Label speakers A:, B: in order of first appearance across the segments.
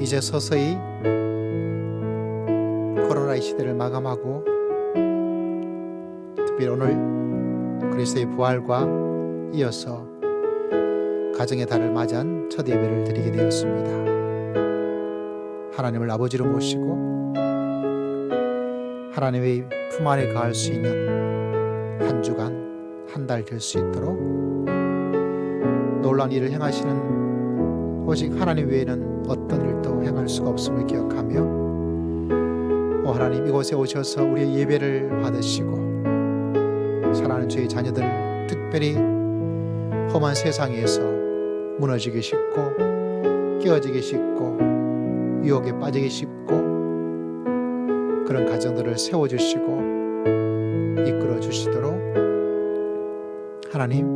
A: 이제 서서히 코로나의 시대를 마감하고 특별히 오늘 그리스도의 부활과 이어서 가정의 달을 맞이한 첫 예배를 드리게 되었습니다. 하나님을 아버지로 모시고 하나님의 품 안에 거할 수 있는 한 주간 한 달 될 수 있도록 놀라운 일을 행하시는 오직 하나님 외에는 어떤 일도 행할 수가 없음을 기억하며 오 하나님, 이곳에 오셔서 우리의 예배를 받으시고 사랑하는 주의 자녀들, 특별히 험한 세상에서 무너지기 쉽고 깨어지기 쉽고 유혹에 빠지기 쉽고 그런 가정들을 세워주시고 이끌어 주시도록 하나님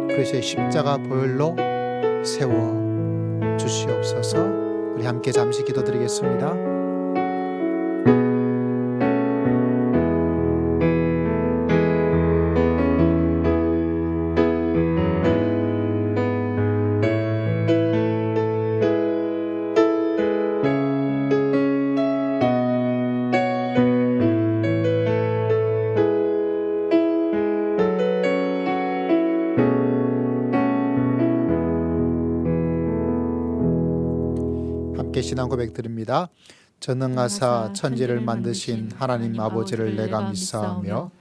A: 그리스도의 십자가 보혈로 세워 주시옵소서. 우리 함께 잠시 기도드리겠습니다. 신앙 고백 드립니다. 전능하사 천지를 만드신 하나님 아버지를 내가 믿사오며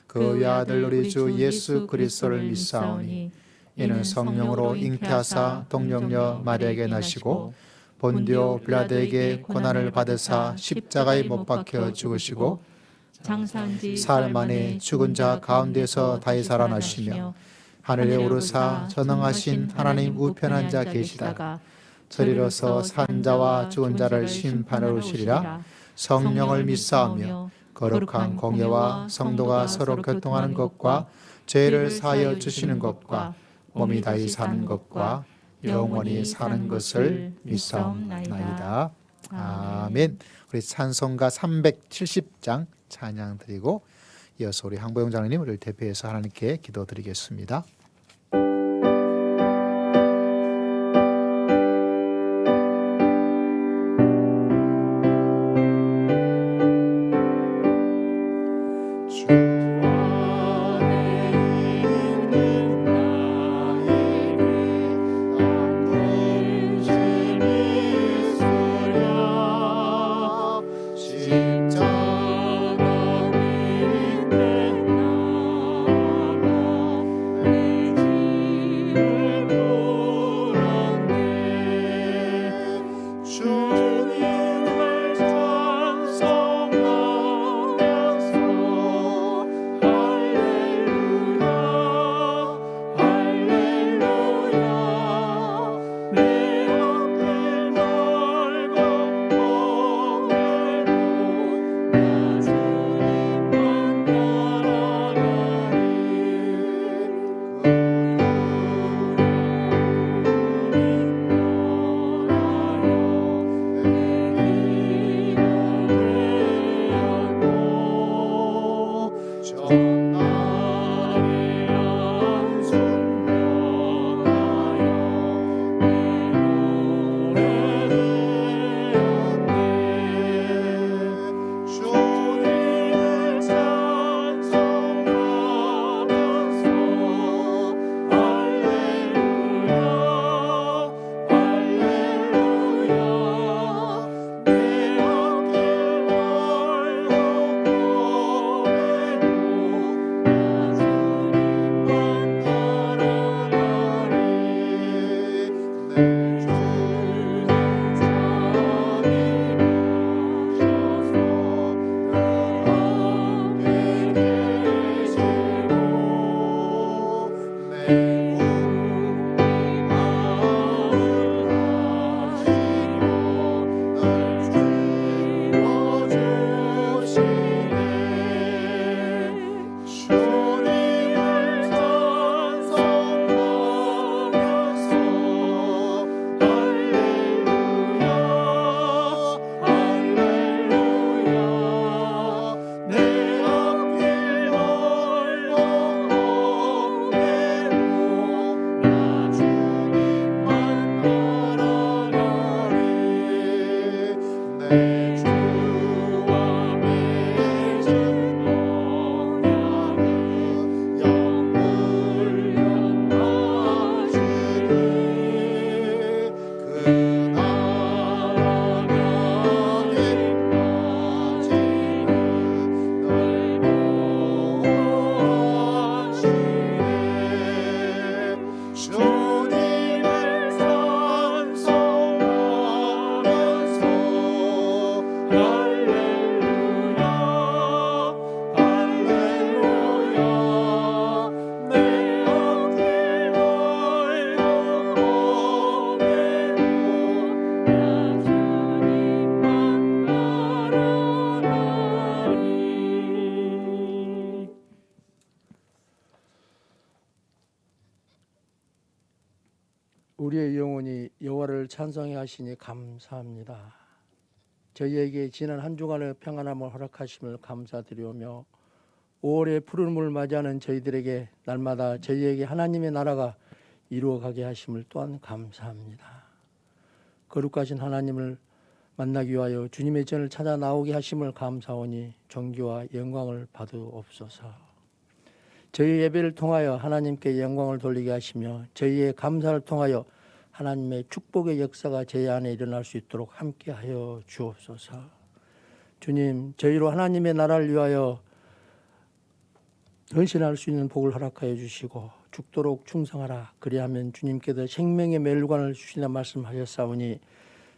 A: 그 외아들 우리 주 예수 그리스도를 믿사오니 이는 성령으로 잉태하사 동정녀 마리아에게 나시고 본디오 빌라도에게 고난을 받으사 십자가에 못 박혀 죽으시고 사흘 만에 죽은 자 가운데서 다시 살아나시며 하늘에 오르사 전능하신 하나님 우편한 자 계시다가 저리로서 산 자와 죽은 자를 심판하러 오시리라. 성령을 믿사오며 거룩한 공예와 성도가 서로 교통하는 것과 죄를 사하여 주시는 것과 몸이 다시 사는 것과 영원히 사는 것을 믿사옵나이다. 아멘. 우리 찬송가 370장 찬양 드리고 이어서 우리 황보영 장로님을 대표해서 하나님께 기도드리겠습니다.
B: 우리의 영혼이 여호와를 찬송해 하시니 감사합니다. 저희에게 지난 한 주간의 평안함을 허락하심을 감사드리오며 5월의 푸른을 맞이하는 저희들에게 날마다 저희에게 하나님의 나라가 이루어가게 하심을 또한 감사합니다. 거룩하신 하나님을 만나기 위하여 주님의 전을 찾아 나오게 하심을 감사하오니 존귀와 영광을 받으옵소서. 저희 예배를 통하여 하나님께 영광을 돌리게 하시며 저희의 감사를 통하여 하나님의 축복의 역사가 저희 안에 일어날 수 있도록 함께하여 주옵소서. 주님, 저희로 하나님의 나라를 위하여 헌신할 수 있는 복을 허락하여 주시고 죽도록 충성하라. 그리하면 주님께서 생명의 멸관을 주시나 말씀하셨사오니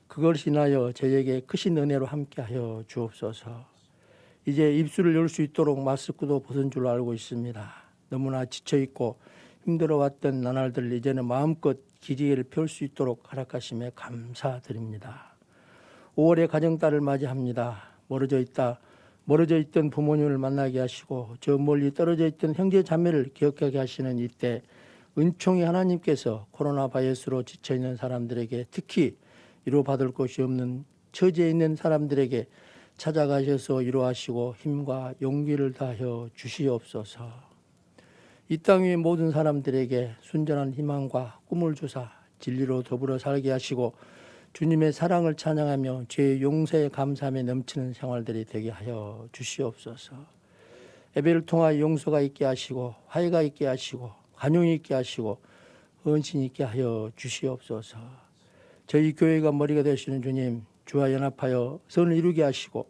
B: 그것을 인하여 저희에게 크신 은혜로 함께하여 주옵소서. 이제 입술을 열 수 있도록 마스크도 벗은 줄 알고 있습니다. 너무나 지쳐있고 힘들어왔던 나날들 이제는 마음껏 기지개를 펼 수 있도록 허락하심에 감사드립니다. 5월의 가정달을 맞이합니다. 멀어져 있던 부모님을 만나게 하시고 저 멀리 떨어져 있던 형제 자매를 기억하게 하시는 이때 은총이 하나님께서 코로나 바이러스로 지쳐있는 사람들에게 특히 위로받을 곳이 없는 처지에 있는 사람들에게 찾아가셔서 위로하시고 힘과 용기를 다하여 주시옵소서. 이 땅 위의 모든 사람들에게 순전한 희망과 꿈을 주사 진리로 더불어 살게 하시고 주님의 사랑을 찬양하며 죄의 용서에 감사함에 넘치는 생활들이 되게 하여 주시옵소서. 예배를 통하여 용서가 있게 하시고 화해가 있게 하시고 관용이 있게 하시고 헌신이 있게 하여 주시옵소서. 저희 교회가 머리가 되시는 주님, 주와 연합하여 선을 이루게 하시고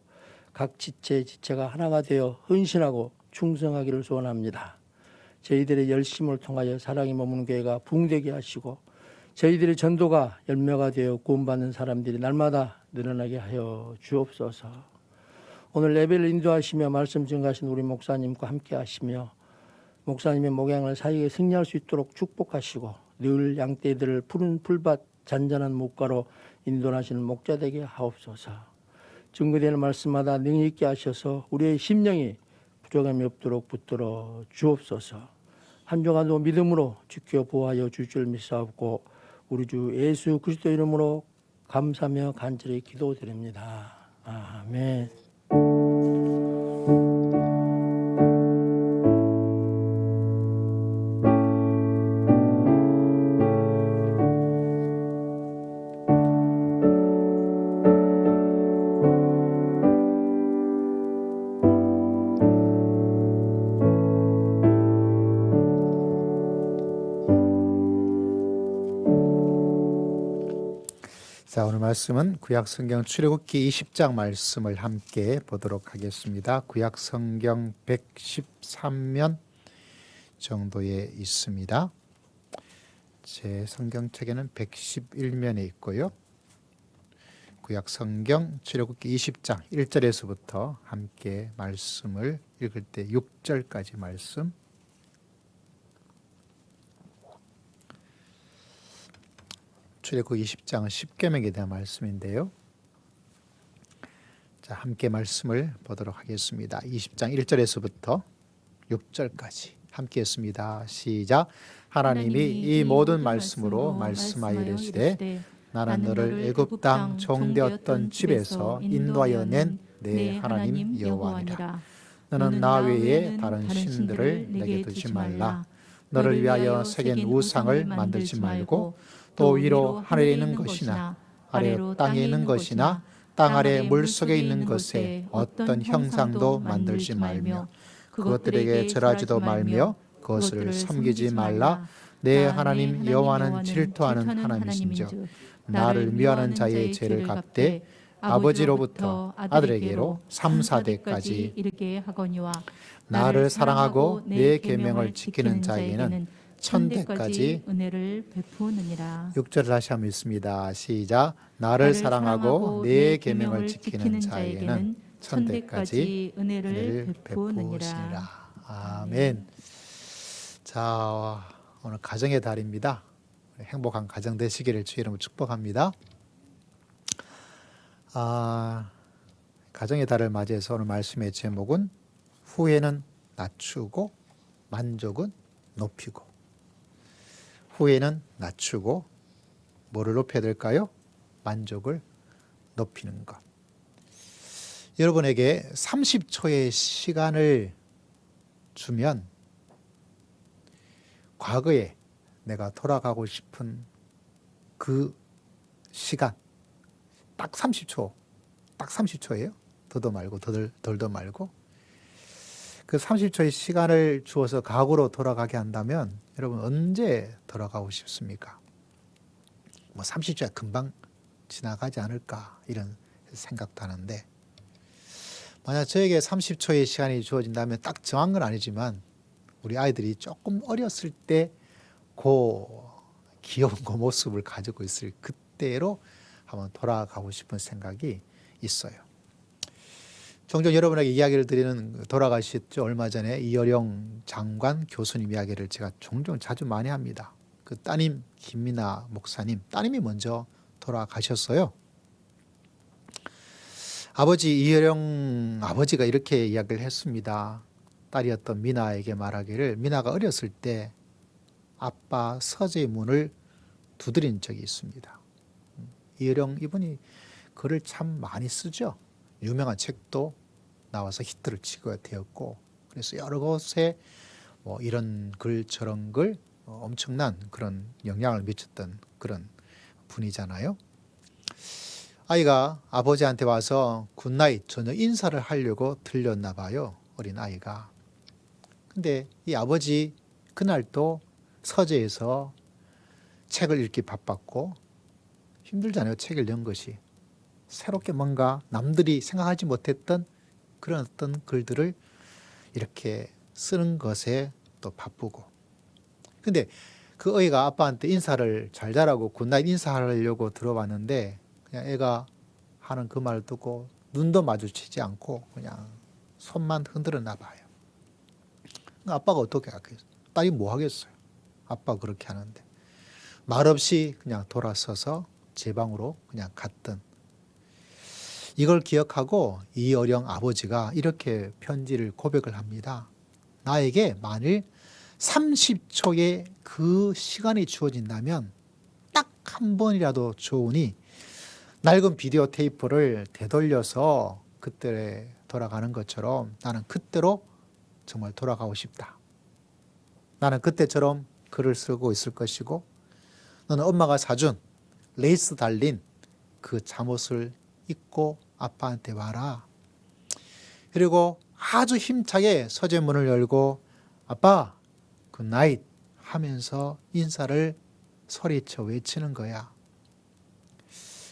B: 각 지체가 하나가 되어 헌신하고 충성하기를 소원합니다. 저희들의 열심을 통하여 사랑이 머무는 교회가 부흥되게 하시고 저희들의 전도가 열매가 되어 구원받는 사람들이 날마다 늘어나게 하여 주옵소서. 오늘 예배를 인도하시며 말씀 증가하신 우리 목사님과 함께 하시며 목사님의 목양을 사역에 승리할 수 있도록 축복하시고 늘 양떼들을 푸른 풀밭 잔잔한 목가로 인도하시는 목자 되게 하옵소서. 증거되는 말씀마다 능히 있게 하셔서 우리의 심령이 부족함이 없도록 붙들어 주옵소서. 한 주간도 믿음으로 지켜 보호하여 줄 줄 믿사옵고 우리 주 예수 그리스도 이름으로 감사하며 간절히 기도드립니다. 아멘.
A: 자, 오늘 말씀은 구약성경 출애굽기 20장 말씀을 함께 보도록 하겠습니다. 구약성경 113면 정도에 있습니다. 제 성경책에는 111면에 있고요. 구약성경 출애굽기 20장 1절에서부터 함께 말씀을 읽을 때 6절까지 말씀, 출애굽기 20장은 10계명에 대한 말씀인데요. 자, 함께 말씀을 보도록 하겠습니다. 20장 1절에서부터 6절까지 함께 했습니다. 시작. 하나님이 이 모든 말씀으로 말씀하여 이르시되 나는 너를 애굽 땅 종되었던 집에서 인도하여 낸 내 하나님 여호와니라. 너는 나 외에 다른 신들을 내게 두지 말라. 너를 위하여 새긴 우상을 만들지 말고 또 위로 하늘에 있는 것이나 아래로 땅에 있는 것이나 땅 아래 물속에 있는 것에 어떤 형상도 만들지 말며 그것들에게 절하지도 말며 그것을 섬기지 말라. 내 하나님 여호와는 질투하는 하나님이시며 나를 미워하는 자의 죄를 갚되 아버지로부터 아들에게로 3, 4대까지 이르게 하거니와 나를 사랑하고 내 계명을 지키는 자에게는 1000대까지 은혜를 베푸느니라. 6절 다시 한번 읽습니다. 시작. 나를 사랑하고 내 계명을 지키는 자에게는 1000대까지 은혜를 베푸느니라. 아멘. 자, 오늘 가정의 달입니다. 행복한 가정 되시기를 주의 이름으로 축복합니다. 가정의 달을 맞이해서 오늘 말씀의 제목은 후회는 낮추고 만족은 높이고, 후회는 낮추고 뭐를 높여야 될까요? 만족을 높이는 것. 여러분에게 30초의 시간을 주면 과거에 내가 돌아가고 싶은 그 시간 딱 30초, 딱 30초예요. 더도 말고 덜도 말고 그 30초의 시간을 주어서 과거로 돌아가게 한다면 여러분 언제 돌아가고 싶습니까? 뭐 30초가 금방 지나가지 않을까 이런 생각도 하는데 만약 저에게 30초의 시간이 주어진다면 딱 정한 건 아니지만 우리 아이들이 조금 어렸을 때 그 귀여운 그 모습을 가지고 있을 그때로 한번 돌아가고 싶은 생각이 있어요. 종종 여러분에게 이야기를 드리는 돌아가셨죠. 얼마 전에 이어령 장관 교수님 이야기를 제가 종종 자주 많이 합니다. 그 따님 김미나 목사님, 따님이 먼저 돌아가셨어요. 아버지 이어령 아버지가 이렇게 이야기를 했습니다. 딸이었던 미나에게 말하기를 미나가 어렸을 때 아빠 서재의 문을 두드린 적이 있습니다. 이어령 이분이 글을 참 많이 쓰죠. 유명한 책도 나와서 히트를 치게 되었고 그래서 여러 곳에 뭐 이런 글 저런 글 엄청난 그런 영향을 미쳤던 그런 분이잖아요. 아이가 아버지한테 와서 굿나잇 저녁 인사를 하려고 들렸나 봐요. 어린 아이가. 근데 이 아버지 그날도 서재에서 책을 읽기 바빴고 힘들잖아요. 책 읽는 것이. 새롭게 뭔가 남들이 생각하지 못했던 그런 어떤 글들을 이렇게 쓰는 것에 또 바쁘고. 근데 그 애가 아빠한테 인사를 잘 자라고 굿나잇 인사하려고 들어봤는데 그냥 애가 하는 그 말을 듣고 눈도 마주치지 않고 그냥 손만 흔들었나 봐요. 아빠가 어떻게 하겠어요? 딸이 뭐 하겠어요? 아빠가 그렇게 하는데. 말없이 그냥 돌아서서 제 방으로 그냥 갔던. 이걸 기억하고 이어령 아버지가 이렇게 편지를 고백을 합니다. 나에게 만일 30초의 그 시간이 주어진다면 딱 한 번이라도 좋으니 낡은 비디오 테이프를 되돌려서 그때 돌아가는 것처럼 나는 그때로 정말 돌아가고 싶다. 나는 그때처럼 글을 쓰고 있을 것이고 너는 엄마가 사준 레이스 달린 그 잠옷을 입고 아빠한테 와라. 그리고 아주 힘차게 서재문을 열고 아빠 굿나잇 하면서 인사를 소리쳐 외치는 거야.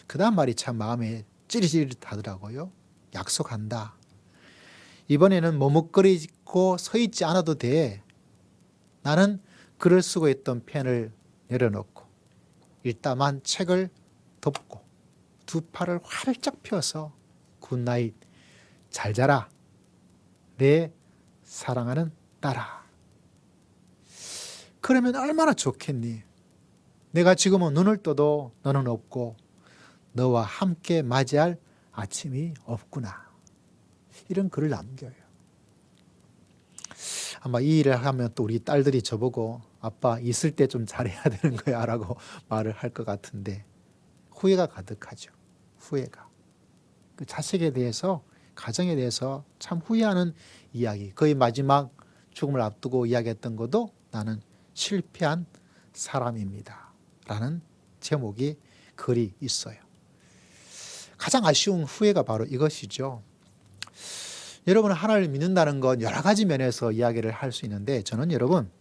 A: 그 다음 말이 참 마음에 찌릿찌릿하더라고요. 약속한다. 이번에는 머뭇거리고 서 있지 않아도 돼. 나는 글을 쓰고 있던 펜을 내려놓고 일다만 책을 덮고 두 팔을 활짝 펴서 굿나잇 잘 자라 내 사랑하는 딸아. 그러면 얼마나 좋겠니? 내가 지금은 눈을 떠도 너는 없고 너와 함께 맞이할 아침이 없구나. 이런 글을 남겨요. 아마 이 일을 하면 또 우리 딸들이 저보고 아빠 있을 때 좀 잘해야 되는 거야 라고 말을 할 것 같은데 후회가 가득하죠. 후회가. 그 자식에 대해서 가정에 대해서 참 후회하는 이야기. 거의 마지막 죽음을 앞두고 이야기했던 것도 나는 실패한 사람입니다 라는 제목의 글이 있어요. 가장 아쉬운 후회가 바로 이것이죠. 여러분 하나님을 믿는다는 건 여러 가지 면에서 이야기를 할 수 있는데 저는 여러분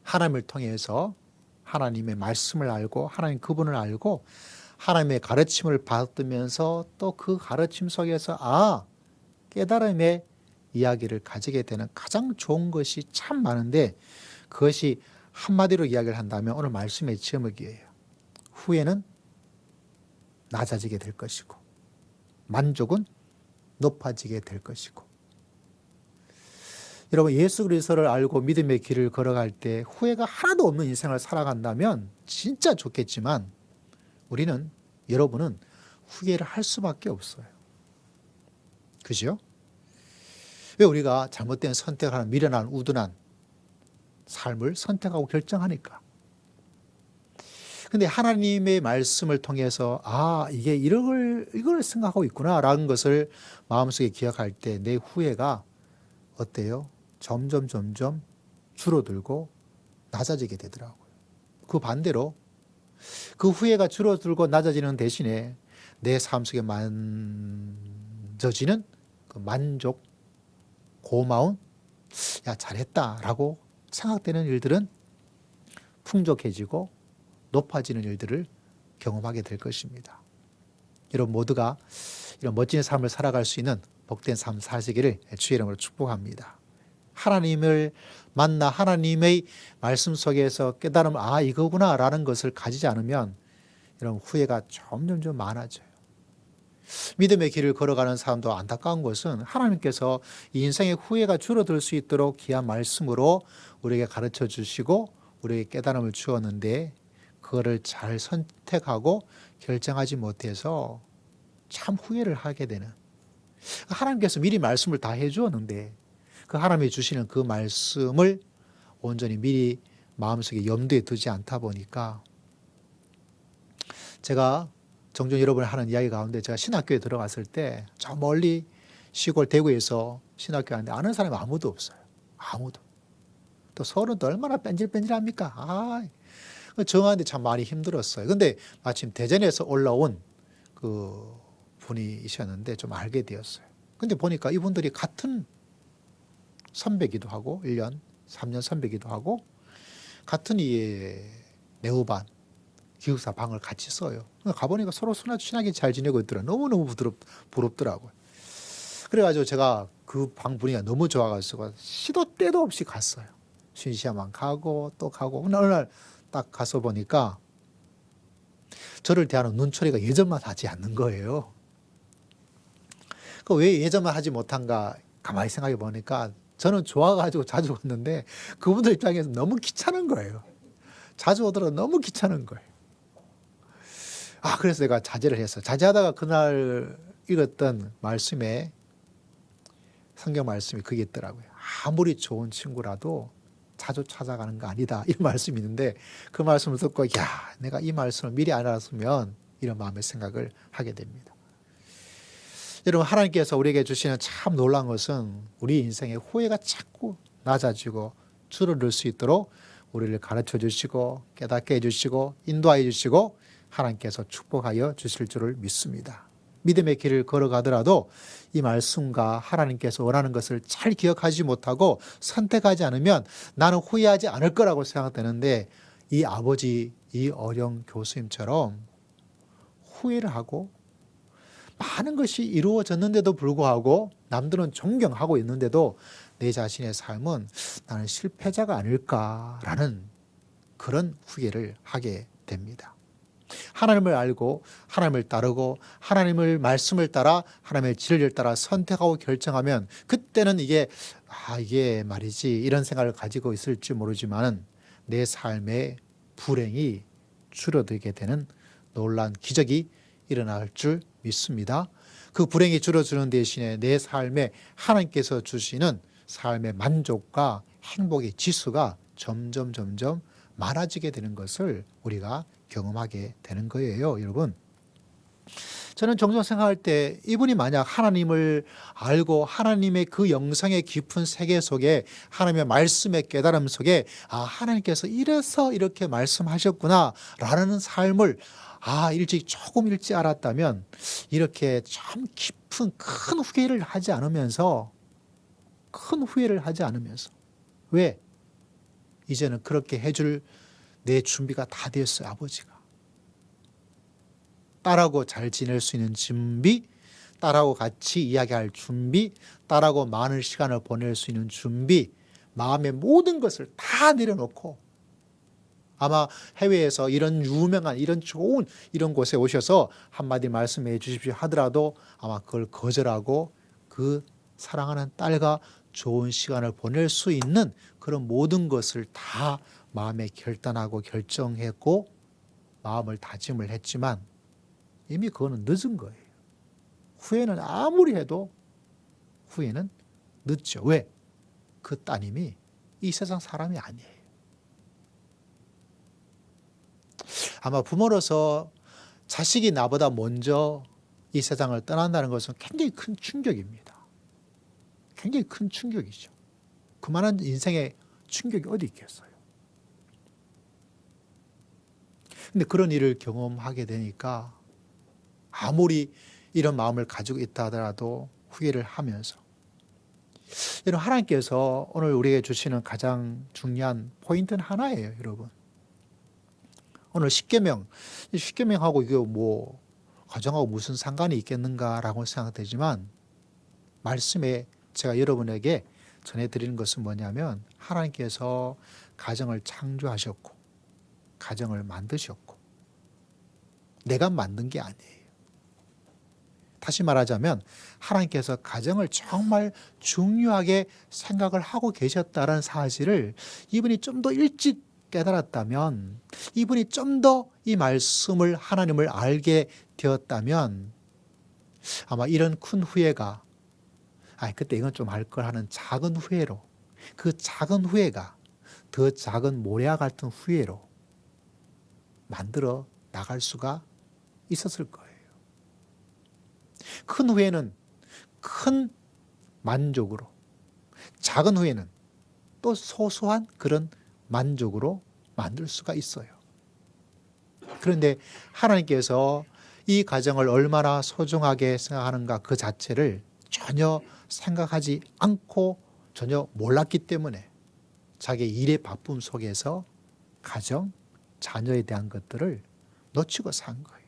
A: 하나님을 통해서 하나님의 말씀을 알고 하나님 그분을 알고 하나님의 가르침을 받으면서 또 그 가르침 속에서 깨달음의 이야기를 가지게 되는 가장 좋은 것이 참 많은데 그것이 한마디로 이야기를 한다면 오늘 말씀의 제목이에요. 후회는 낮아지게 될 것이고 만족은 높아지게 될 것이고. 여러분 예수 그리스도를 알고 믿음의 길을 걸어갈 때 후회가 하나도 없는 인생을 살아간다면 진짜 좋겠지만 우리는 여러분은 후회를 할 수밖에 없어요. 그죠? 왜 우리가 잘못된 선택을 하는 미련한 우둔한 삶을 선택하고 결정하니까. 근데 하나님의 말씀을 통해서 이게 이걸 생각하고 있구나라는 것을 마음속에 기억할 때 내 후회가 어때요? 점점 줄어들고 낮아지게 되더라고요. 그 반대로 그 후회가 줄어들고 낮아지는 대신에 내 삶 속에 만져지는 그 만족, 고마움, 야 잘했다라고 생각되는 일들은 풍족해지고 높아지는 일들을 경험하게 될 것입니다. 여러분 모두가 이런 멋진 삶을 살아갈 수 있는 복된 삶 사시기를 주의 이름으로 축복합니다. 하나님을 만나 하나님의 말씀 속에서 깨달음 이거구나라는 것을 가지지 않으면 이런 후회가 점점 많아져요. 믿음의 길을 걸어가는 사람도 안타까운 것은 하나님께서 이 인생의 후회가 줄어들 수 있도록 귀한 말씀으로 우리에게 가르쳐 주시고 우리에게 깨달음을 주었는데 그거를 잘 선택하고 결정하지 못해서 참 후회를 하게 되는, 하나님께서 미리 말씀을 다 해주었는데 그 하나님이 주시는 그 말씀을 온전히 미리 마음속에 염두에 두지 않다 보니까, 제가 종종 여러분이 하는 이야기 가운데 제가 신학교에 들어갔을 때 저 멀리 시골 대구에서 신학교 하는데 아는 사람이 아무도 없어요. 아무도. 또 서울은 또 얼마나 뺀질뺀질합니까? 정하는데 참 많이 힘들었어요. 근데 마침 대전에서 올라온 그 분이셨는데 좀 알게 되었어요. 근데 보니까 이분들이 같은 선배기도 하고 1년, 3년 선배기도 하고 같은 이 내후반 기숙사 방을 같이 써요. 가보니까 서로 친하게 잘 지내고 있더라고요. 너무너무 부럽더라고요. 그래가지고 제가 그 방 분위기가 너무 좋아가지고 시도 때도 없이 갔어요. 쉬는 시간만 가고 또 가고. 어느 날 딱 가서 보니까 저를 대하는 눈초리가 예전만 하지 않는 거예요. 왜 예전만 하지 못한가 가만히 생각해 보니까 저는 좋아가지고 자주 왔는데 그분들 입장에서 너무 귀찮은 거예요. 자주 오더라도 너무 귀찮은 거예요. 그래서 내가 자제를 했어요. 자제하다가 그날 읽었던 말씀에 성경 말씀이 그게 있더라고요. 아무리 좋은 친구라도 자주 찾아가는 거 아니다. 이런 말씀이 있는데 그 말씀을 듣고 내가 이 말씀을 미리 알았으면 이런 마음의 생각을 하게 됩니다. 여러분 하나님께서 우리에게 주시는 참 놀라운 것은 우리 인생의 후회가 자꾸 낮아지고 줄어들 수 있도록 우리를 가르쳐 주시고 깨닫게 해주시고 인도하여 주시고 하나님께서 축복하여 주실 줄을 믿습니다. 믿음의 길을 걸어가더라도 이 말씀과 하나님께서 원하는 것을 잘 기억하지 못하고 선택하지 않으면 나는 후회하지 않을 거라고 생각되는데 이 아버지, 이 어령 교수님처럼 후회를 하고 많은 것이 이루어졌는데도 불구하고 남들은 존경하고 있는데도 내 자신의 삶은 나는 실패자가 아닐까라는 그런 후회를 하게 됩니다. 하나님을 알고 하나님을 따르고 하나님을 말씀을 따라 하나님의 진리를 따라 선택하고 결정하면 그때는 이게 말이지 이런 생각을 가지고 있을지 모르지만 내 삶의 불행이 줄어들게 되는 놀라운 기적이 일어날 줄 믿습니다. 그 불행이 줄어드는 대신에 내 삶에 하나님께서 주시는 삶의 만족과 행복의 지수가 점점 많아지게 되는 것을 우리가 경험하게 되는 거예요, 여러분. 저는 종종 생각할 때 이분이 만약 하나님을 알고 하나님의 그 영성의 깊은 세계 속에 하나님의 말씀의 깨달음 속에 하나님께서 이래서 이렇게 말씀하셨구나 라는 삶을 조금 일찍 알았다면 이렇게 참 깊은 큰 후회를 하지 않으면서 왜? 이제는 그렇게 해줄 내 준비가 다 됐어요, 아버지가. 딸하고 잘 지낼 수 있는 준비, 딸하고 같이 이야기할 준비, 딸하고 많은 시간을 보낼 수 있는 준비, 마음의 모든 것을 다 내려놓고 아마 해외에서 이런 유명한 이런 좋은 이런 곳에 오셔서 한마디 말씀해 주십시오 하더라도 아마 그걸 거절하고 그 사랑하는 딸과 좋은 시간을 보낼 수 있는 그런 모든 것을 다 마음에 결단하고 결정했고 마음을 다짐을 했지만 이미 그거는 늦은 거예요. 후회는 아무리 해도 후회는 늦죠. 왜? 그 따님이 이 세상 사람이 아니에요. 아마 부모로서 자식이 나보다 먼저 이 세상을 떠난다는 것은 굉장히 큰 충격입니다. 굉장히 큰 충격이죠. 그만한 인생의 충격이 어디 있겠어요. 근데 그런 일을 경험하게 되니까 아무리 이런 마음을 가지고 있다 하더라도 후회를 하면서, 여러분, 하나님께서 오늘 우리에게 주시는 가장 중요한 포인트는 하나예요, 여러분. 오늘 십계명하고 이게 뭐 가정하고 무슨 상관이 있겠는가라고 생각되지만, 말씀에 제가 여러분에게 전해드리는 것은 뭐냐면, 하나님께서 가정을 창조하셨고 가정을 만드셨고 내가 만든 게 아니에요. 다시 말하자면 하나님께서 가정을 정말 중요하게 생각을 하고 계셨다는 사실을 이분이 좀 더 일찍 깨달았다면, 이분이 좀 더 이 말씀을, 하나님을 알게 되었다면, 아마 이런 큰 후회가, 그때 이건 좀 할 걸 하는 작은 후회로, 그 작은 후회가 더 작은 모래와 같은 후회로 만들어 나갈 수가 있었을 거예요. 큰 후회는 큰 만족으로, 작은 후회는 또 소소한 그런 만족으로 만들 수가 있어요. 그런데 하나님께서 이 가정을 얼마나 소중하게 생각하는가 그 자체를 전혀 생각하지 않고 전혀 몰랐기 때문에 자기 일의 바쁨 속에서 가정, 자녀에 대한 것들을 놓치고 산 거예요.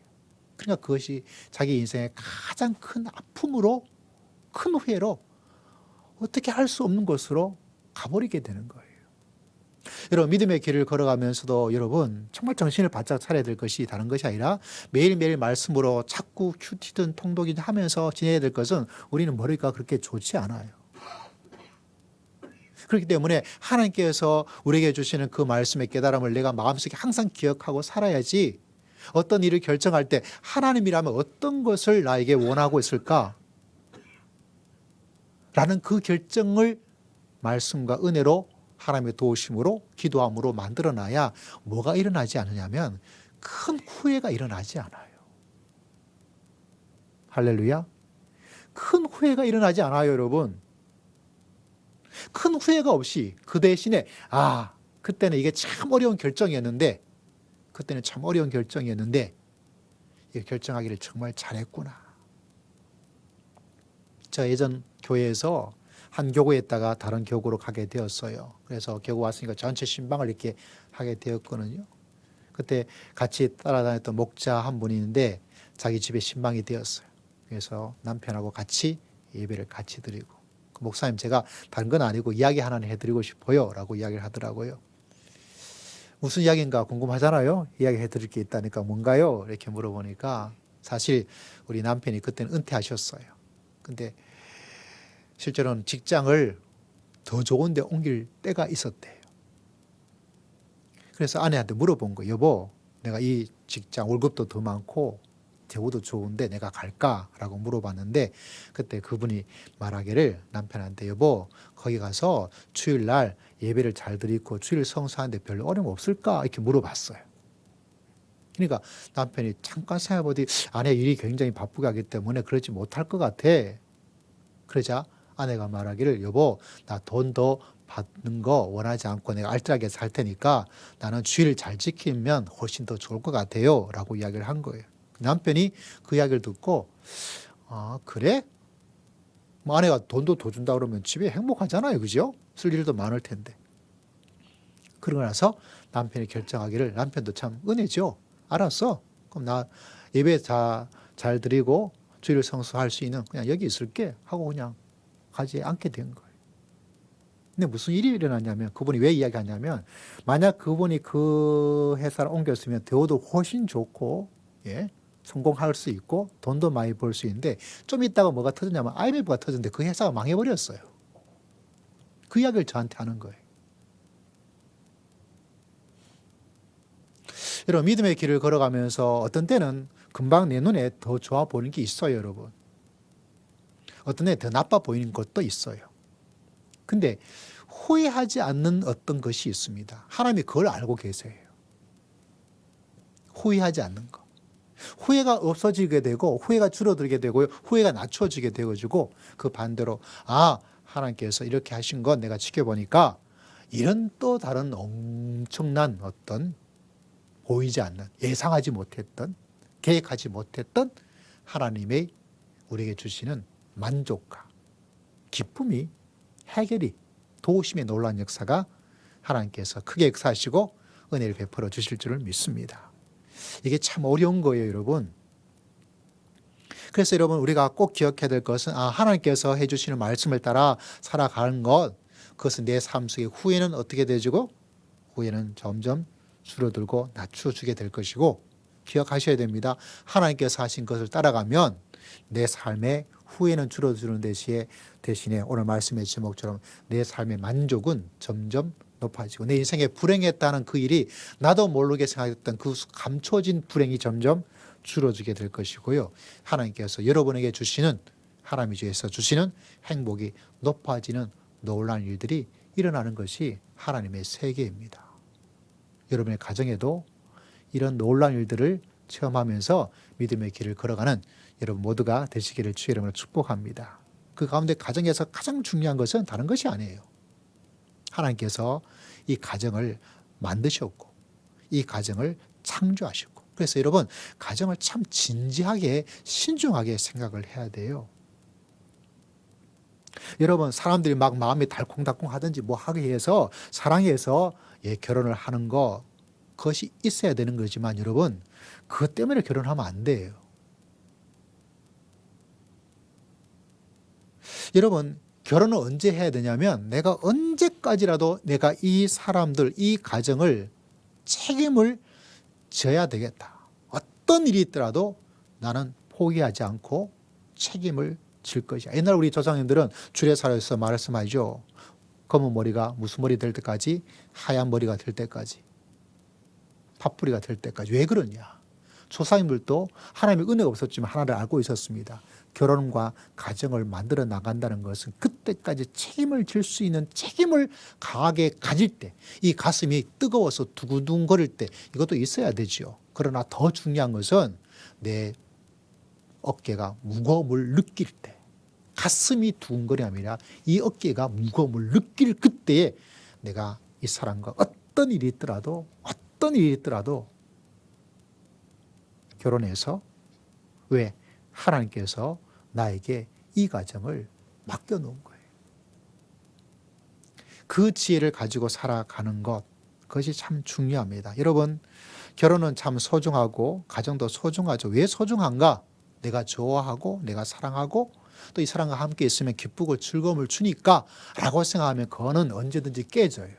A: 그러니까 그것이 자기 인생의 가장 큰 아픔으로, 큰 후회로, 어떻게 할 수 없는 것으로 가버리게 되는 거예요. 여러분, 믿음의 길을 걸어가면서도 여러분 정말 정신을 바짝 차려야 될 것이 다른 것이 아니라 매일매일 말씀으로 자꾸 큐티든 통독이든 하면서 지내야 될 것은, 우리는 머리가 그렇게 좋지 않아요. 그렇기 때문에 하나님께서 우리에게 주시는 그 말씀의 깨달음을 내가 마음속에 항상 기억하고 살아야지, 어떤 일을 결정할 때 하나님이라면 어떤 것을 나에게 원하고 있을까? 라는 그 결정을 말씀과 은혜로, 하나님의 도우심으로, 기도함으로 만들어놔야 뭐가 일어나지 않느냐면 큰 후회가 일어나지 않아요. 할렐루야. 큰 후회가 일어나지 않아요, 여러분. 큰 후회가 없이 그 대신에 그때는 이게 참 어려운 결정이었는데, 이거 결정하기를 정말 잘했구나. 저 예전 교회에서 한 교구에 있다가 다른 교구로 가게 되었어요. 그래서 교구 왔으니까 전체 신방을 이렇게 하게 되었거든요. 그때 같이 따라다녔던 목자 한 분이 있는데 자기 집에 신방이 되었어요. 그래서 남편하고 같이 예배를 같이 드리고, 그 목사님, 제가 다른 건 아니고 이야기 하나는 해드리고 싶어요 라고 이야기를 하더라고요. 무슨 이야기인가 궁금하잖아요. 이야기 해드릴 게 있다니까 뭔가요? 이렇게 물어보니까, 사실 우리 남편이 그때는 은퇴하셨어요. 근데 실제로는 직장을 더 좋은 데 옮길 때가 있었대요. 그래서 아내한테 물어본 거예요. 여보, 내가 이 직장 월급도 더 많고 대우도 좋은데 내가 갈까? 라고 물어봤는데, 그때 그분이 말하기를 남편한테, 여보, 거기 가서 주일날 예배를 잘 드리고 주일 성수하는데 별로 어려움 없을까? 이렇게 물어봤어요. 그러니까 남편이 잠깐 생각해보더니 아내 일이 굉장히 바쁘게 하기 때문에 그러지 못할 것 같아. 그러자 아내가 말하기를, 여보, 나 돈 더 받는 거 원하지 않고 내가 알뜰하게 살 테니까 나는 주일 잘 지키면 훨씬 더 좋을 것 같아요 라고 이야기를 한 거예요. 남편이 그 이야기를 듣고, 그래? 뭐 아내가 돈도 더 준다 그러면 집에 행복하잖아요, 그죠? 쓸 일도 많을 텐데. 그러고 나서 남편이 결정하기를, 남편도 참 은혜죠. 알았어, 그럼 나 예배 잘 드리고 주일 성수할 수 있는 그냥 여기 있을게 하고 그냥 가지 않게 된 거예요. 근데 무슨 일이 일어났냐면, 그분이 왜 이야기하냐면, 만약 그분이 그 회사를 옮겼으면 대우도 훨씬 좋고, 성공할 수 있고 돈도 많이 벌 수 있는데, 좀 있다가 뭐가 터졌냐면 IMF가 터졌는데 그 회사가 망해버렸어요. 그 이야기를 저한테 하는 거예요. 여러분, 믿음의 길을 걸어가면서 어떤 때는 금방 내 눈에 더 좋아 보이는 게 있어요, 여러분. 어떤 때 더 나빠 보이는 것도 있어요. 근데 후회하지 않는 어떤 것이 있습니다. 하나님이 그걸 알고 계세요. 후회하지 않는 것. 후회가 없어지게 되고 후회가 줄어들게 되고요. 후회가 낮춰지게 되어지고 그 반대로 하나님께서 이렇게 하신 건 내가 지켜보니까 이런 또 다른 엄청난 어떤 보이지 않는 예상하지 못했던 계획하지 못했던 하나님의 우리에게 주시는 만족과 기쁨이 해결이 도우심의 놀라운 역사가 하나님께서 크게 역사하시고 은혜를 베풀어 주실 줄을 믿습니다. 이게 참 어려운 거예요, 여러분. 그래서 여러분 우리가 꼭 기억해야 될 것은 하나님께서 해주시는 말씀을 따라 살아가는 것, 그것은 내 삶 속에 후회는 어떻게 되지고 후회는 점점 줄어들고 낮춰주게 될 것이고 기억하셔야 됩니다. 하나님께서 하신 것을 따라가면 내 삶의 후회는 줄어드는 대신에 오늘 말씀의 제목처럼 내 삶의 만족은 점점 높아지고 내 인생에 불행했다는 그 일이 나도 모르게 생각했던 그 감춰진 불행이 점점 줄어들게 될 것이고요. 하나님께서 여러분에게 주시는 하나님이 주에서 주시는 행복이 높아지는 놀라운 일들이 일어나는 것이 하나님의 세계입니다. 여러분의 가정에도 이런 놀라운 일들을 체험하면서 믿음의 길을 걸어가는 여러분 모두가 되시기를 주의 이름으로 축복합니다. 그 가운데 가정에서 가장 중요한 것은 다른 것이 아니에요. 하나님께서 이 가정을 만드셨고 이 가정을 창조하셨고 그래서 여러분 가정을 참 진지하게 신중하게 생각을 해야 돼요. 여러분 사람들이 막 마음이 달콩달콩 하든지 뭐 하게 해서 사랑해서 결혼을 하는 거 그것이 있어야 되는 거지만 여러분 그것 때문에 결혼하면 안 돼요. 여러분 결혼을 언제 해야 되냐면 내가 언제까지라도 내가 이 사람들 이 가정을 책임을 져야 되겠다. 어떤 일이 있더라도 나는 포기하지 않고 책임을 질 것이야. 옛날 우리 조상님들은 주례사에서 말씀하죠. 검은 머리가 무슨 머리 될 때까지 하얀 머리가 될 때까지 팥뿌리가 될 때까지. 왜 그러냐. 조상님들도 하나님의 은혜가 없었지만 하나를 알고 있었습니다. 결혼과 가정을 만들어 나간다는 것은 그때까지 책임을 질 수 있는 책임을 강하게 가질 때 이 가슴이 뜨거워서 두근두근거릴 때 이것도 있어야 되죠. 그러나 더 중요한 것은 내 어깨가 무거움을 느낄 때 가슴이 두근거림이 아니라 이 어깨가 무거움을 느낄 그때에 내가 이 사람과 어떤 일이 있더라도 결혼해서 왜 하나님께서 나에게 이 가정을 맡겨놓은 거예요. 그 지혜를 가지고 살아가는 것 그것이 참 중요합니다. 여러분 결혼은 참 소중하고 가정도 소중하죠. 왜 소중한가? 내가 좋아하고 내가 사랑하고 또 이 사람과 함께 있으면 기쁘고 즐거움을 주니까 라고 생각하면 그거는 언제든지 깨져요.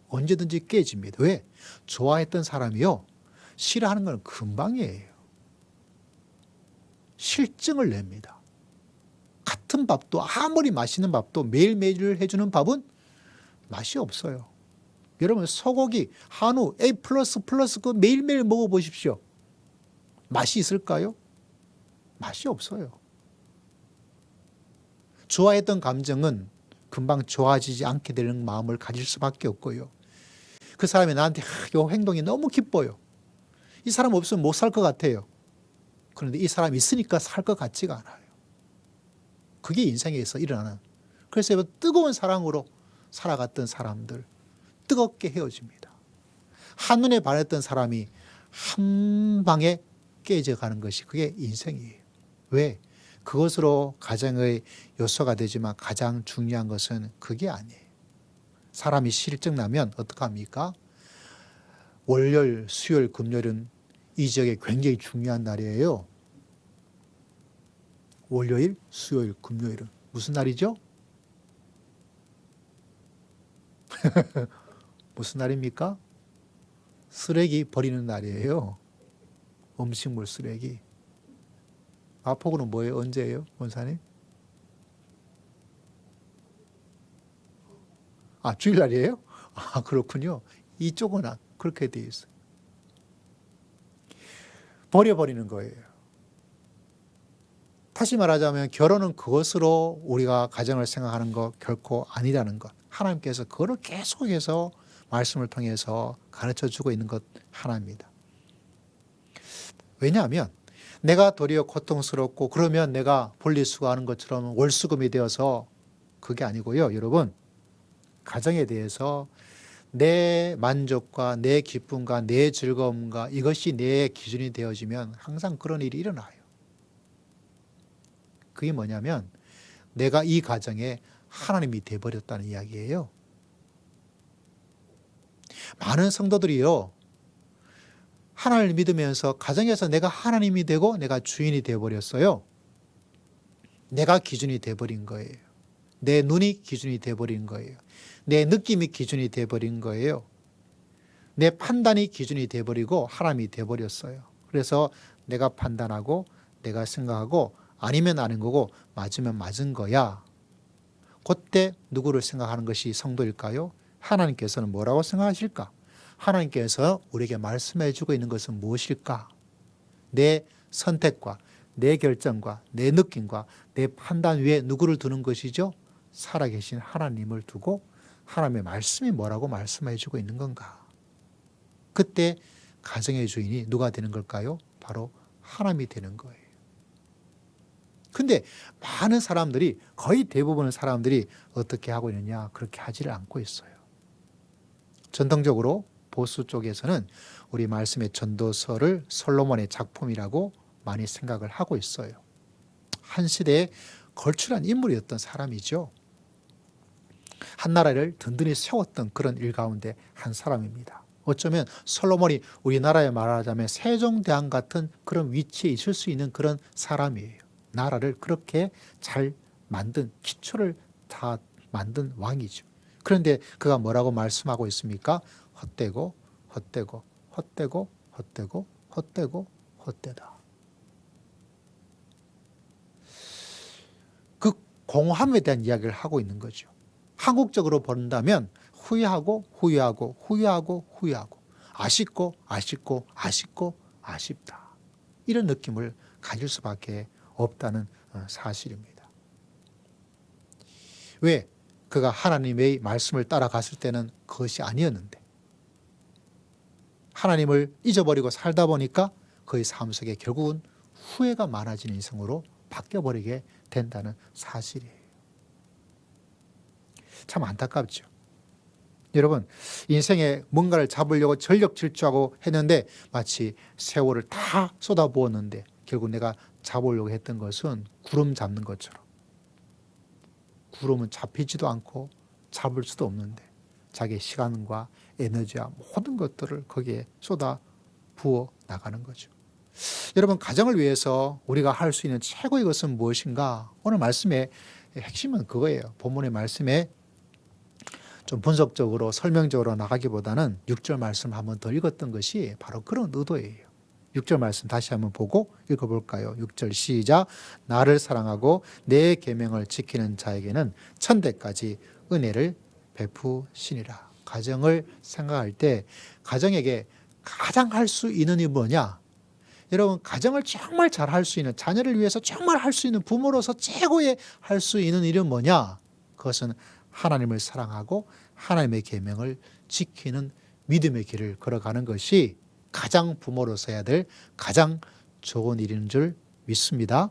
A: 언제든지 깨집니다. 왜? 좋아했던 사람이요. 싫어하는 건 금방이에요. 실증을 냅니다. 같은 밥도 아무리 맛있는 밥도 매일매일 해주는 밥은 맛이 없어요. 여러분 소고기, 한우, A++ 그 매일매일 먹어보십시오. 맛이 있을까요? 맛이 없어요. 좋아했던 감정은 금방 좋아지지 않게 되는 마음을 가질 수밖에 없고요. 그 사람이 나한테 이 행동이 너무 기뻐요. 이 사람 없으면 못 살 것 같아요. 그런데 이 사람이 있으니까 살 것 같지가 않아요. 그게 인생에서 일어나는. 그래서 뜨거운 사랑으로 살아갔던 사람들 뜨겁게 헤어집니다. 한눈에 반했던 사람이 한 방에 깨져가는 것이 그게 인생이에요. 왜? 그것으로 가정의 요소가 되지만 가장 중요한 것은 그게 아니에요. 사람이 실증나면 어떡합니까? 월요일, 수요일, 금요일은 이 지역에 굉장히 중요한 날이에요. 월요일, 수요일, 금요일은 무슨 날이죠? 무슨 날입니까? 쓰레기 버리는 날이에요. 음식물 쓰레기. 마포구는 뭐예요? 언제예요? 원사님? 주일날이에요? 그렇군요. 이쪽은 그렇게 되어 있어요. 버려버리는 거예요. 다시 말하자면 결혼은 그것으로 우리가 가정을 생각하는 것 결코 아니라는 것. 하나님께서 그걸 계속해서 말씀을 통해서 가르쳐주고 있는 것 하나입니다. 왜냐하면 내가 도리어 고통스럽고 그러면 내가 분리수거하는 것처럼 월수금이 되어서 그게 아니고요. 여러분, 가정에 대해서 내 만족과 내 기쁨과 내 즐거움과 이것이 내 기준이 되어지면 항상 그런 일이 일어나요. 그게 뭐냐면 내가 이 가정에 하나님이 되어버렸다는 이야기예요. 많은 성도들이요, 하나님을 믿으면서 가정에서 내가 하나님이 되고 내가 주인이 되어버렸어요. 내가 기준이 되어버린 거예요. 내 눈이 기준이 되어버린 거예요. 내 느낌이 기준이 되어버린 거예요. 내 판단이 기준이 되어버리고 하나님이 되어버렸어요. 그래서 내가 판단하고 내가 생각하고 아니면 아닌 거고 맞으면 맞은 거야. 그때 누구를 생각하는 것이 성도일까요? 하나님께서는 뭐라고 생각하실까? 하나님께서 우리에게 말씀해 주고 있는 것은 무엇일까? 내 선택과 내 결정과 내 느낌과 내 판단 위에 누구를 두는 것이죠? 살아계신 하나님을 두고 하나님의 말씀이 뭐라고 말씀해 주고 있는 건가? 그때 가정의 주인이 누가 되는 걸까요? 바로 하나님이 되는 거예요. 근데 많은 사람들이, 거의 대부분의 사람들이 어떻게 하고 있느냐? 그렇게 하지를 않고 있어요. 전통적으로 보수 쪽에서는 우리 말씀의 전도서를 솔로몬의 작품이라고 많이 생각을 하고 있어요. 한 시대에 걸출한 인물이었던 사람이죠. 한 나라를 든든히 세웠던 그런 일 가운데 한 사람입니다. 어쩌면 솔로몬이 우리나라에 말하자면 세종대왕 같은 그런 위치에 있을 수 있는 그런 사람이에요. 나라를 그렇게 잘 만든, 기초를 다 만든 왕이죠. 그런데 그가 뭐라고 말씀하고 있습니까? 헛되고 헛되고 헛되고 헛되고 헛되고 헛되다. 그 공함에 대한 이야기를 하고 있는 거죠. 한국적으로 본다면 후회하고 후회하고 후회하고 후회하고 아쉽고 아쉽고 아쉽고 아쉽다. 이런 느낌을 가질 수밖에 없다는 사실입니다. 왜? 그가 하나님의 말씀을 따라갔을 때는 그것이 아니었는데 하나님을 잊어버리고 살다 보니까 그의 삶 속에 결국은 후회가 많아지는 인생으로 바뀌어버리게 된다는 사실이에요. 참 안타깝죠. 여러분, 인생에 뭔가를 잡으려고 전력 질주하고 했는데 마치 세월을 다 쏟아부었는데 결국 내가 잡으려고 했던 것은 구름 잡는 것처럼, 구름은 잡히지도 않고 잡을 수도 없는데 자기의 시간과 에너지와 모든 것들을 거기에 쏟아 부어 나가는 거죠. 여러분, 가정을 위해서 우리가 할 수 있는 최고의 것은 무엇인가? 오늘 말씀의 핵심은 그거예요. 본문의 말씀에 좀 분석적으로 설명적으로 나가기보다는 6절 말씀 한번 더 읽었던 것이 바로 그런 의도예요. 6절 말씀 다시 한번 보고 읽어볼까요? 6절 시작. 나를 사랑하고 내 계명을 지키는 자에게는 천대까지 은혜를 베푸시니라. 가정을 생각할 때 가정에게 가장 할 수 있는 일이 뭐냐? 여러분, 가정을 정말 잘 할 수 있는, 자녀를 위해서 정말 할 수 있는 부모로서 최고의 할 수 있는 일은 뭐냐? 그것은 하나님을 사랑하고 하나님의 계명을 지키는 믿음의 길을 걸어가는 것이 가장 부모로서 해야 될 가장 좋은 일인 줄 믿습니다.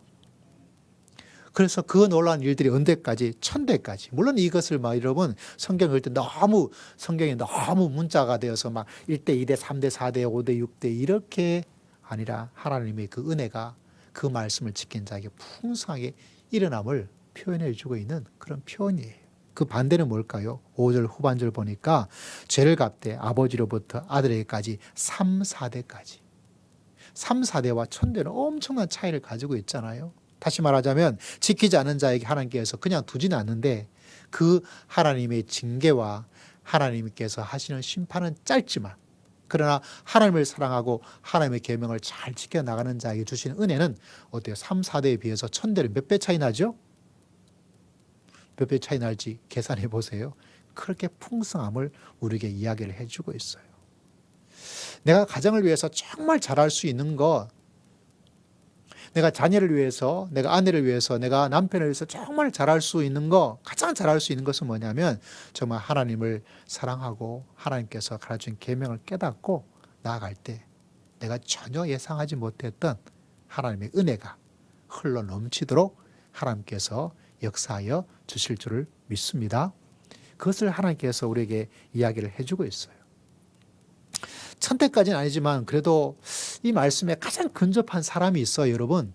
A: 그래서 그 놀라운 일들이 언제까지? 천대까지. 물론 이것을 여러분 성경을 읽을 때 너무 성경이 너무 문자가 되어서 1대 2대 3대 4대 5대 6대 이렇게 아니라 하나님의 그 은혜가 그 말씀을 지킨 자에게 풍성하게 일어남을 표현해 주고 있는 그런 표현이에요. 그 반대는 뭘까요? 5절 후반절 보니까 죄를 갚되 아버지로부터 아들에게까지 3, 4대까지. 3, 4대와 천대는 엄청난 차이를 가지고 있잖아요. 다시 말하자면 지키지 않은 자에게 하나님께서 그냥 두지는 않는데 그 하나님의 징계와 하나님께서 하시는 심판은 짧지만 그러나 하나님을 사랑하고 하나님의 계명을 잘 지켜나가는 자에게 주시는 은혜는 어때요? 3, 4대에 비해서 천대를 몇 배 차이 나죠? 몇 배 차이 날지 계산해 보세요. 그렇게 풍성함을 우리에게 이야기를 해주고 있어요. 내가 가정을 위해서 정말 잘할 수 있는 것, 내가 자녀를 위해서, 내가 아내를 위해서, 내가 남편을 위해서 정말 잘할 수 있는 거, 가장 잘할 수 있는 것은 뭐냐면 정말 하나님을 사랑하고 하나님께서 가르친 계명을 깨닫고 나아갈 때 내가 전혀 예상하지 못했던 하나님의 은혜가 흘러 넘치도록 하나님께서 역사하여 주실 줄을 믿습니다. 그것을 하나님께서 우리에게 이야기를 해주고 있어요. 천태까지는 아니지만 그래도 이 말씀에 가장 근접한 사람이 있어요, 여러분.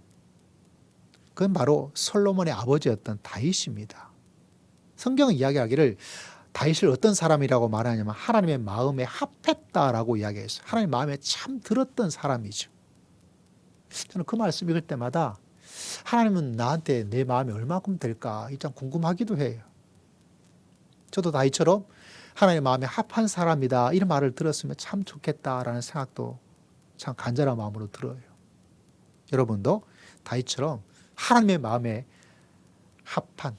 A: 그건 바로 솔로몬의 아버지였던 다윗입니다. 성경은 이야기하기를 다윗을 어떤 사람이라고 말하냐면 하나님의 마음에 합했다라고 이야기했어요. 하나님의 마음에 참 들었던 사람이죠. 저는 그 말씀 읽을 때마다 하나님은 나한테 내 마음이 얼마큼 될까 참 궁금하기도 해요. 저도 다윗처럼 하나님의 마음에 합한 사람이다 이런 말을 들었으면 참 좋겠다라는 생각도 참 간절한 마음으로 들어요. 여러분도 다윗처럼 하나님의 마음에 합한,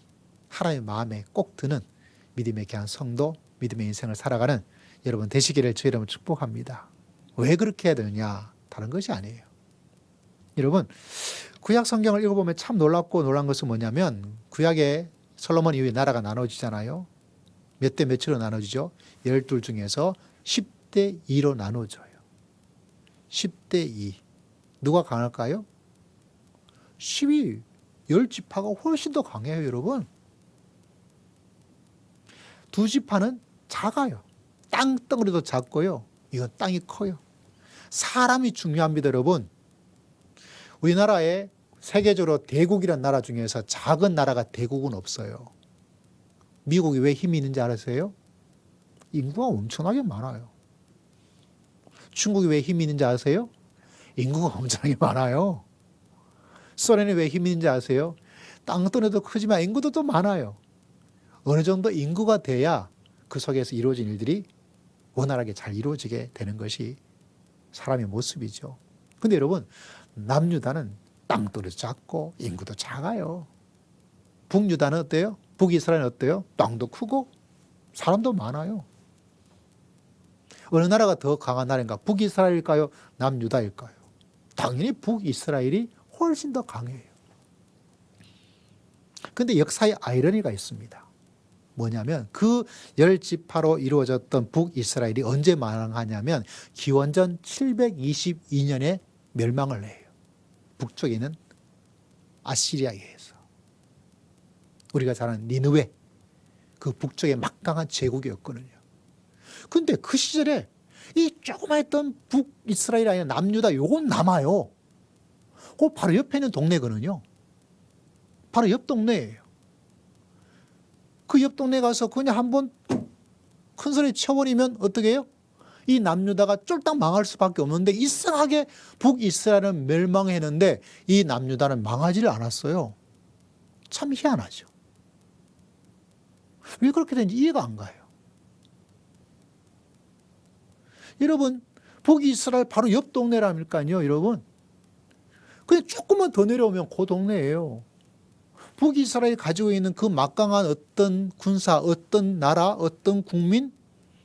A: 하나님의 마음에 꼭 드는 믿음의 귀한 성도, 믿음의 인생을 살아가는 여러분 되시기를 주의 이름으로 축복합니다. 왜 그렇게 해야 되느냐? 다른 것이 아니에요. 여러분, 구약 성경을 읽어보면 참 놀랍고 놀란 것은 뭐냐면 구약에 솔로몬 이후에 나라가 나눠지잖아요. 몇 대 몇으로 나눠지죠? 12 중에서 10대 2로 나눠져요. 10대 2. 누가 강할까요? 10지파가 훨씬 더 강해요, 여러분. 2지파는 작아요. 땅덩어리도 작고요. 이건 땅이 커요. 사람이 중요합니다, 여러분. 우리나라에 세계적으로 대국이라는 나라 중에서 작은 나라가 대국은 없어요. 미국이 왜 힘이 있는지 아세요? 인구가 엄청나게 많아요. 중국이 왜 힘이 있는지 아세요? 인구가 엄청나게 많아요. 소련이 왜 힘이 있는지 아세요? 땅덩어리도 크지만 인구도 또 많아요. 어느 정도 인구가 돼야 그 속에서 이루어진 일들이 원활하게 잘 이루어지게 되는 것이 사람의 모습이죠. 근데 여러분, 남유다는 땅덩어리도 작고 인구도 작아요. 북유다는 어때요? 북이스라엘은 어때요? 땅도 크고 사람도 많아요. 어느 나라가 더 강한 나라인가? 북이스라엘일까요? 남유다일까요? 당연히 북이스라엘이 훨씬 더 강해요. 그런데 역사에 아이러니가 있습니다. 뭐냐면 그 10지파로 이루어졌던 북이스라엘이 언제 멸망하냐면 기원전 722년에 멸망을 해요. 북쪽에 있는 아시리아에 의해서. 우리가 잘 아는 니느웨, 그 북쪽의 막강한 제국이었거든요. 근데 그 시절에 이 조그마했던 북이스라엘 아니라 남유다 요건 남아요. 그 바로 옆에 있는 동네거든요. 바로 옆 동네예요. 그 옆 동네 가서 그냥 한번 큰 소리 쳐버리면 어떻게 해요? 이 남유다가 쫄딱 망할 수밖에 없는데 이상하게 북이스라엘은 멸망했는데 이 남유다는 망하지를 않았어요. 참 희한하죠. 왜 그렇게 되는지 이해가 안 가요. 여러분, 북이스라엘 바로 옆 동네라니까요, 여러분. 그냥 조금만 더 내려오면 그 동네예요. 북이스라엘이 가지고 있는 그 막강한 어떤 군사, 어떤 나라, 어떤 국민,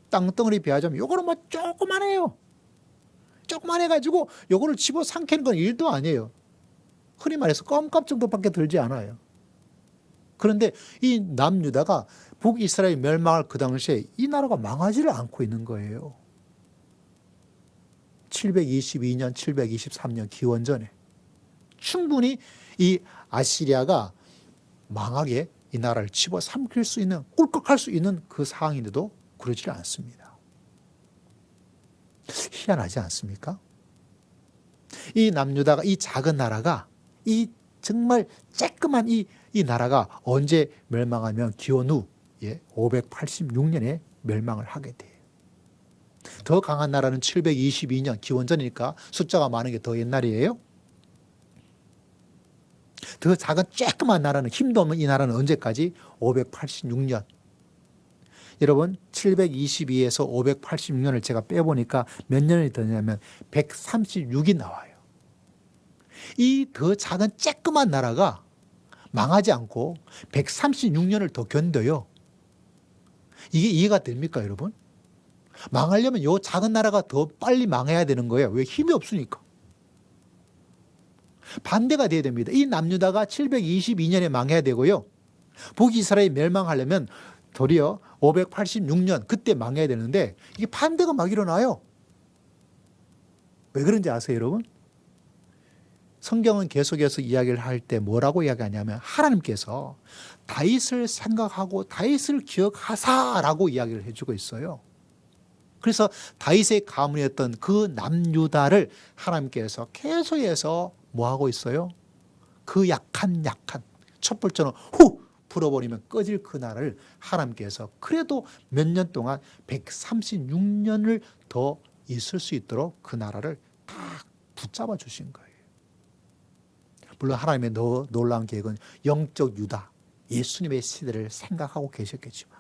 A: 땅덩어리 비하자면 요거는 뭐 조그만해요. 조그만해가지고 요거를 집어삼키는 건 일도 아니에요. 흔히 말해서 껌값 정도밖에 들지 않아요. 그런데 이 남유다가 북이스라엘 멸망할 그 당시에 이 나라가 망하지를 않고 있는 거예요. 722년, 723년 기원전에 충분히 이 아시리아가 망하게 이 나라를 집어삼킬 수 있는, 꿀꺽할 수 있는 그 상황인데도 그러지 않습니다. 희한하지 않습니까? 이 남유다가, 이 작은 나라가, 이 정말 쬐끄만 이 나라가 언제 멸망하면 기원 후 586년에 멸망을 하게 돼요. 더 강한 나라는 722년 기원전이니까 숫자가 많은 게 더 옛날이에요. 더 작은 쬐끄만 나라는, 힘도 없는 이 나라는 언제까지? 586년. 여러분, 722에서 586년을 제가 빼보니까 몇 년이 되냐면 136이 나와요. 이 더 작은 쬐끄만 나라가 망하지 않고 136년을 더 견뎌요. 이게 이해가 됩니까, 여러분? 망하려면 이 작은 나라가 더 빨리 망해야 되는 거예요. 왜? 힘이 없으니까. 반대가 돼야 됩니다. 이 남유다가 722년에 망해야 되고요. 북이스라엘이 멸망하려면 도리어 586년 그때 망해야 되는데 이게 반대가 막 일어나요. 왜 그런지 아세요, 여러분? 성경은 계속해서 이야기를 할 때 뭐라고 이야기하냐면 하나님께서 다윗을 생각하고 다윗을 기억하사라고 이야기를 해주고 있어요. 그래서 다윗의 가문이었던 그 남유다를 하나님께서 계속해서 뭐하고 있어요? 그 약한 촛불처럼 후 불어버리면 꺼질 그 날을 하나님께서 그래도 몇 년 동안 136년을 더 있을 수 있도록 그 나라를 딱 붙잡아 주신 거예요. 물론 하나님의 놀라운 계획은 영적 유다, 예수님의 시대를 생각하고 계셨겠지만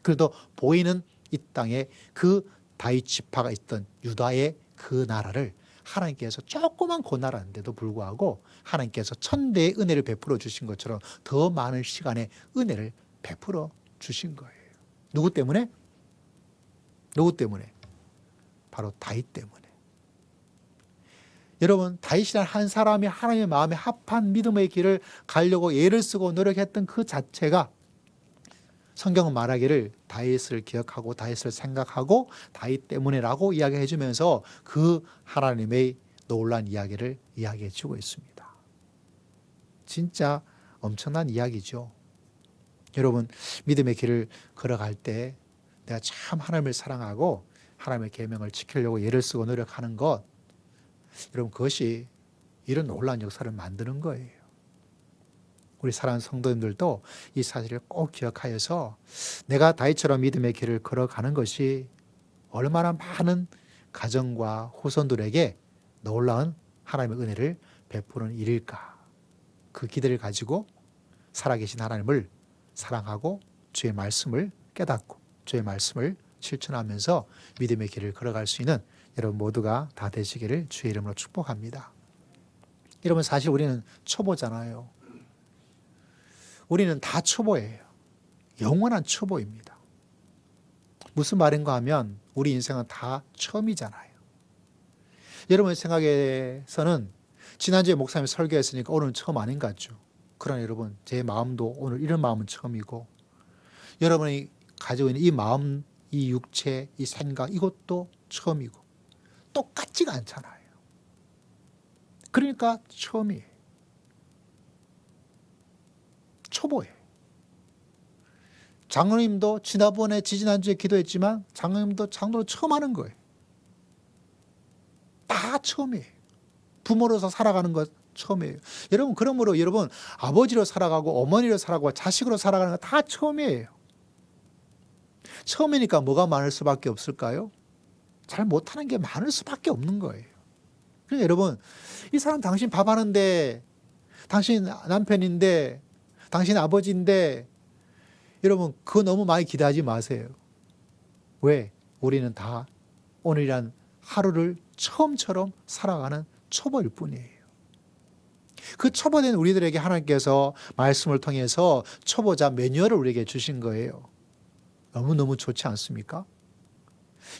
A: 그래도 보이는 이 땅에 그 다윗 지파가 있던 유다의 그 나라를 하나님께서 조그만 그 나라인데도 불구하고 하나님께서 천대의 은혜를 베풀어 주신 것처럼 더 많은 시간에 은혜를 베풀어 주신 거예요. 누구 때문에? 누구 때문에? 바로 다윗 때문에. 여러분, 다윗이라는 한 사람이 하나님의 마음에 합한 믿음의 길을 가려고 애를 쓰고 노력했던 그 자체가 성경은 말하기를 다윗을 기억하고 다윗을 생각하고 다윗 때문에라고 이야기해 주면서 그 하나님의 놀라운 이야기를 이야기해 주고 있습니다. 진짜 엄청난 이야기죠. 여러분, 믿음의 길을 걸어갈 때 내가 참 하나님을 사랑하고 하나님의 계명을 지키려고 애를 쓰고 노력하는 것, 여러분 그것이 이런 놀라운 역사를 만드는 거예요. 우리 사랑하는 성도님들도 이 사실을 꼭 기억하여서 내가 다윗처럼 믿음의 길을 걸어가는 것이 얼마나 많은 가정과 후손들에게 놀라운 하나님의 은혜를 베푸는 일일까. 그 기대를 가지고 살아계신 하나님을 사랑하고 주의 말씀을 깨닫고 주의 말씀을 실천하면서 믿음의 길을 걸어갈 수 있는 여러분 모두가 다 되시기를 주의 이름으로 축복합니다. 여러분 사실 우리는 초보잖아요. 우리는 다 초보예요. 영원한 초보입니다. 무슨 말인가 하면 우리 인생은 다 처음이잖아요. 여러분의 생각에서는 지난주에 목사님이 설교했으니까 오늘은 처음 아닌 것 같죠. 그러나 여러분 제 마음도 오늘 이런 마음은 처음이고 여러분이 가지고 있는 이 마음, 이 육체, 이 생각 이것도 처음이고 똑같지가 않잖아요. 그러니까 처음이에요. 초보예요. 장로님도 지난번에 지지난주에 기도했지만 장로님도 장로로 처음 하는 거예요. 다 처음이에요. 부모로서 살아가는 것 처음이에요. 여러분 그러므로 여러분 아버지로 살아가고 어머니로 살아가고 자식으로 살아가는 거 다 처음이에요. 처음이니까 뭐가 많을 수밖에 없을까요? 잘 못하는 게 많을 수밖에 없는 거예요. 그러니까 여러분 이 사람 당신 밥 하는데 당신 남편인데 당신 아버지인데 여러분 그거 너무 많이 기대하지 마세요. 왜? 우리는 다 오늘이란 하루를 처음처럼 살아가는 초보일 뿐이에요. 그 초보된 우리들에게 하나님께서 말씀을 통해서 초보자 매뉴얼을 우리에게 주신 거예요. 너무너무 좋지 않습니까?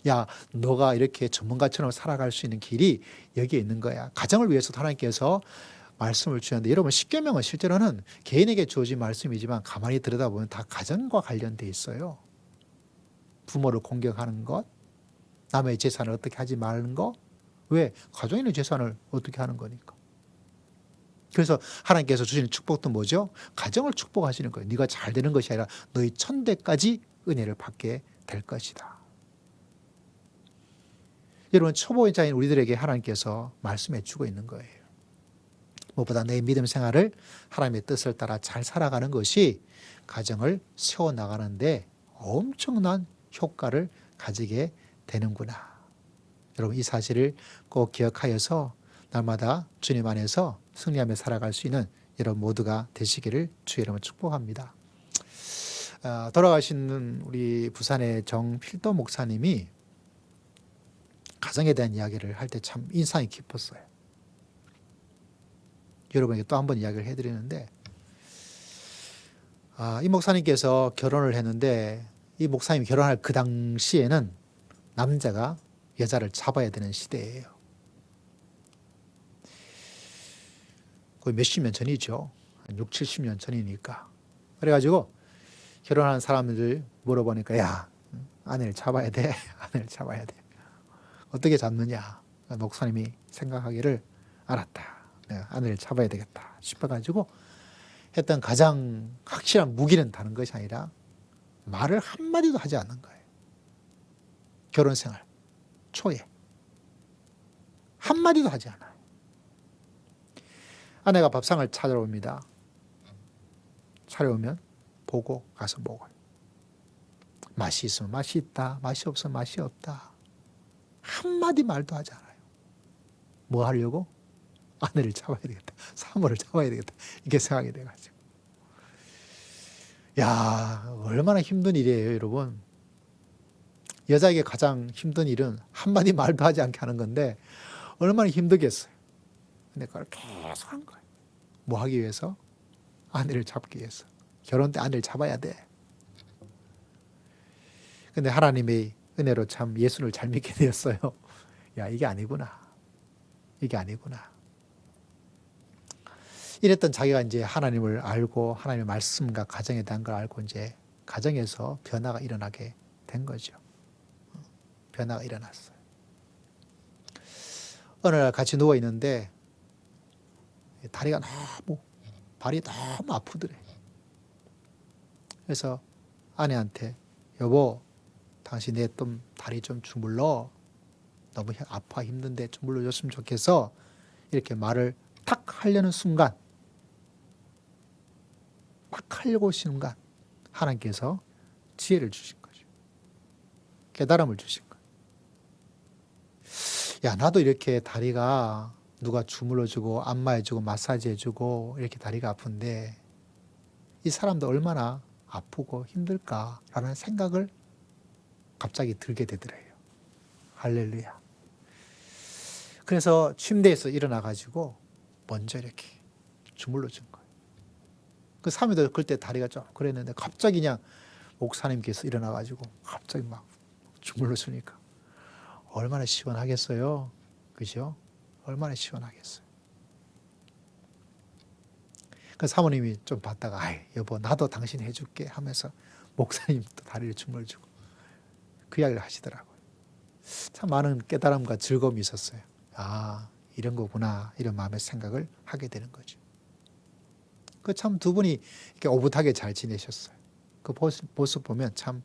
A: 야, 너가 이렇게 전문가처럼 살아갈 수 있는 길이 여기에 있는 거야. 가정을 위해서도 하나님께서 말씀을 주셨는데 여러분 십계명은 실제로는 개인에게 주어진 말씀이지만 가만히 들여다보면 다 가정과 관련돼 있어요. 부모를 공격하는 것, 남의 재산을 어떻게 하지 말는 것. 왜? 가정에 있는 재산을 어떻게 하는 거니까. 그래서 하나님께서 주시는 축복도 뭐죠? 가정을 축복하시는 거예요. 네가 잘 되는 것이 아니라 너희 천대까지 은혜를 받게 될 것이다. 여러분 초보자인 우리들에게 하나님께서 말씀해 주고 있는 거예요. 무엇보다 내 믿음 생활을 하나님의 뜻을 따라 잘 살아가는 것이 가정을 세워나가는데 엄청난 효과를 가지게 되는구나. 여러분 이 사실을 꼭 기억하여서 날마다 주님 안에서 승리하며 살아갈 수 있는 여러분 모두가 되시기를 주의 이름으로 축복합니다. 돌아가신 우리 부산의 정필도 목사님이 가정에 대한 이야기를 할 때 참 인상이 깊었어요. 여러분에게 또 한 번 이야기를 해드리는데 이 목사님께서 결혼을 했는데 이 목사님이 결혼할 그 당시에는 남자가 여자를 잡아야 되는 시대예요. 거의 몇십 년 전이죠. 한 6, 70년 전이니까. 그래가지고 결혼한 사람들 물어보니까 야, 아내를 잡아야 돼. 아내를 잡아야 돼. 어떻게 잡느냐. 목사님이 생각하기를 알았다. 내가 아내를 잡아야 되겠다 싶어가지고 했던 가장 확실한 무기는 다른 것이 아니라 말을 한마디도 하지 않는 거예요. 결혼 생활 초에. 한마디도 하지 않아요. 아내가 밥상을 찾아옵니다. 차려오면 보고 가서 먹어요. 맛이 있으면 맛이 있다. 맛이 없으면 맛이 없다. 한마디 말도 하지 않아요. 뭐 하려고? 아내를 잡아야 되겠다. 사모를 잡아야 되겠다. 이게 생각이 돼가지고. 야, 얼마나 힘든 일이에요, 여러분. 여자에게 가장 힘든 일은 한마디 말도 하지 않게 하는 건데 얼마나 힘들겠어요. 근데 그걸 계속 한 거예요. 뭐 하기 위해서? 아내를 잡기 위해서. 결혼 때 아내를 잡아야 돼. 근데 하나님의 은혜로 참 예수를 잘 믿게 되었어요. 야, 이게 아니구나. 이게 아니구나. 이랬던 자기가 이제 하나님을 알고 하나님의 말씀과 가정에 대한 걸 알고 이제 가정에서 변화가 일어나게 된 거죠. 변화가 일어났어요. 어느 날 같이 누워 있는데 다리가 너무 발이 너무 아프더래. 그래서 아내한테 여보, 당신 내 좀 다리 좀 주물러. 너무 아파 힘든데 주물러줬으면 좋겠어. 이렇게 말을 탁 하려는 순간, 막 하려고 하시는 순간 하나님께서 지혜를 주신 거죠. 깨달음을 주신 거예요. 야, 나도 이렇게 다리가 누가 주물러주고 안마해주고 마사지해주고 이렇게 다리가 아픈데 이 사람도 얼마나 아프고 힘들까라는 생각을 갑자기 들게 되더래요. 할렐루야. 그래서 침대에서 일어나가지고 먼저 이렇게 주물러 준 거예요. 그 사모도 그때 다리가 좀 그랬는데 갑자기 그냥 목사님께서 일어나가지고 갑자기 막 주물러 주니까 얼마나 시원하겠어요. 그죠? 얼마나 시원하겠어요. 그 사모님이 좀 봤다가 아이 여보 나도 당신 해줄게 하면서 목사님도 다리를 주물러주고 그 이야기를 하시더라고요. 참 많은 깨달음과 즐거움이 있었어요. 아, 이런 거구나 이런 마음의 생각을 하게 되는 거죠. 그 참 두 분이 이렇게 오붓하게 잘 지내셨어요. 그 모습 보면 참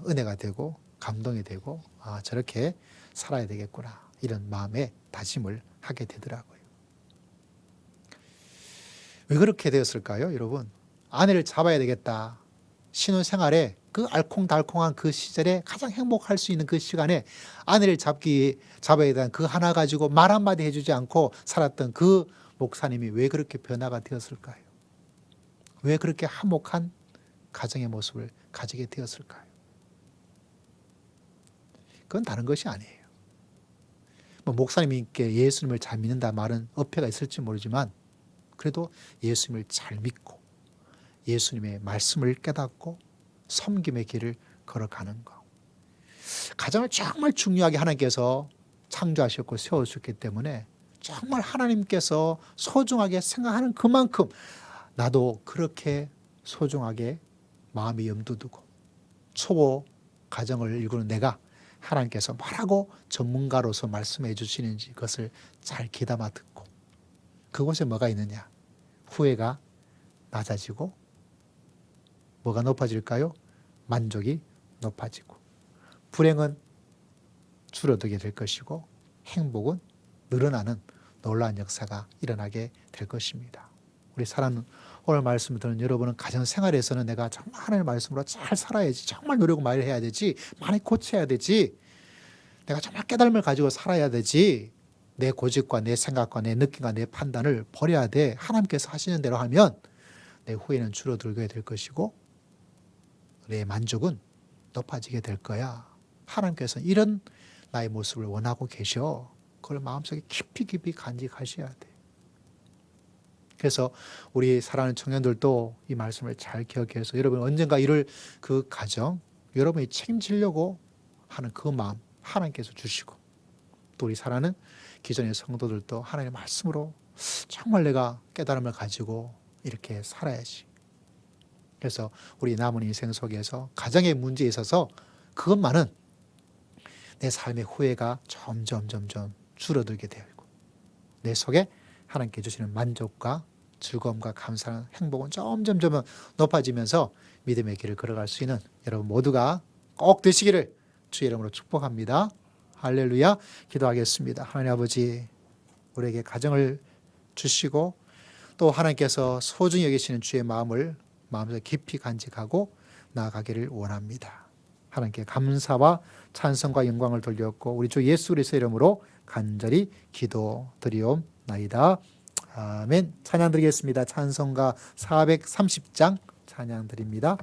A: 은혜가 되고 감동이 되고 아, 저렇게 살아야 되겠구나 이런 마음에 다짐을 하게 되더라고요. 왜 그렇게 되었을까요, 여러분? 아내를 잡아야 되겠다. 신혼생활에 그 알콩달콩한 그 시절에 가장 행복할 수 있는 그 시간에 아내를 잡아야 되는 그 하나 가지고 말 한마디 해주지 않고 살았던 그 목사님이 왜 그렇게 변화가 되었을까요? 왜 그렇게 화목한 가정의 모습을 가지게 되었을까요? 그건 다른 것이 아니에요. 뭐 목사님께 예수님을 잘 믿는다 말은 어폐가 있을지 모르지만 그래도 예수님을 잘 믿고 예수님의 말씀을 깨닫고 섬김의 길을 걸어가는 것. 가정을 정말 중요하게 하나님께서 창조하셨고 세우셨기 때문에 정말 하나님께서 소중하게 생각하는 그만큼 나도 그렇게 소중하게 마음에 염두 두고 초보 가정을 일구는 내가 하나님께서 뭐라고 전문가로서 말씀해 주시는지 그것을 잘 귀담아 듣고 그곳에 뭐가 있느냐? 후회가 낮아지고 뭐가 높아질까요? 만족이 높아지고 불행은 줄어들게 될 것이고 행복은 늘어나는 놀라운 역사가 일어나게 될 것입니다. 우리 사랑하는 오늘 말씀을 듣는 여러분은 가정생활에서는 내가 정말 하나님의 말씀으로 잘 살아야지 정말 노력을 많이 해야 되지 많이 고쳐야 되지 내가 정말 깨달음을 가지고 살아야 되지 내 고집과 내 생각과 내 느낌과 내 판단을 버려야 돼. 하나님께서 하시는 대로 하면 내 후회는 줄어들게 될 것이고 내 만족은 높아지게 될 거야. 하나님께서 이런 나의 모습을 원하고 계셔. 그걸 마음속에 깊이 깊이 간직하셔야 돼. 그래서 우리 사랑하는 청년들도 이 말씀을 잘 기억해서 여러분 언젠가 이룰 그 가정 여러분이 책임지려고 하는 그 마음 하나님께서 주시고 또 우리 사랑하는 기존의 성도들도 하나님의 말씀으로 정말 내가 깨달음을 가지고 이렇게 살아야지. 그래서 우리 남은 인생 속에서 가정의 문제에 있어서 그것만은 내 삶의 후회가 점점 줄어들게 되고 내 속에 하나님께 주시는 만족과 즐거움과 감사와 행복은 점점 높아지면서 믿음의 길을 걸어갈 수 있는 여러분 모두가 꼭 되시기를 주의 이름으로 축복합니다. 할렐루야. 기도하겠습니다. 하나님 아버지, 우리에게 가정을 주시고 또 하나님께서 소중히 여기시는 주의 마음을 마음에서 깊이 간직하고 나아가기를 원합니다. 하나님께 감사와 찬송과 영광을 돌렸고 우리 주 예수 그리스도의 이름으로 간절히 기도드리옵나이다. 아멘. 찬양 드리겠습니다. 찬송가 430장 찬양 드립니다.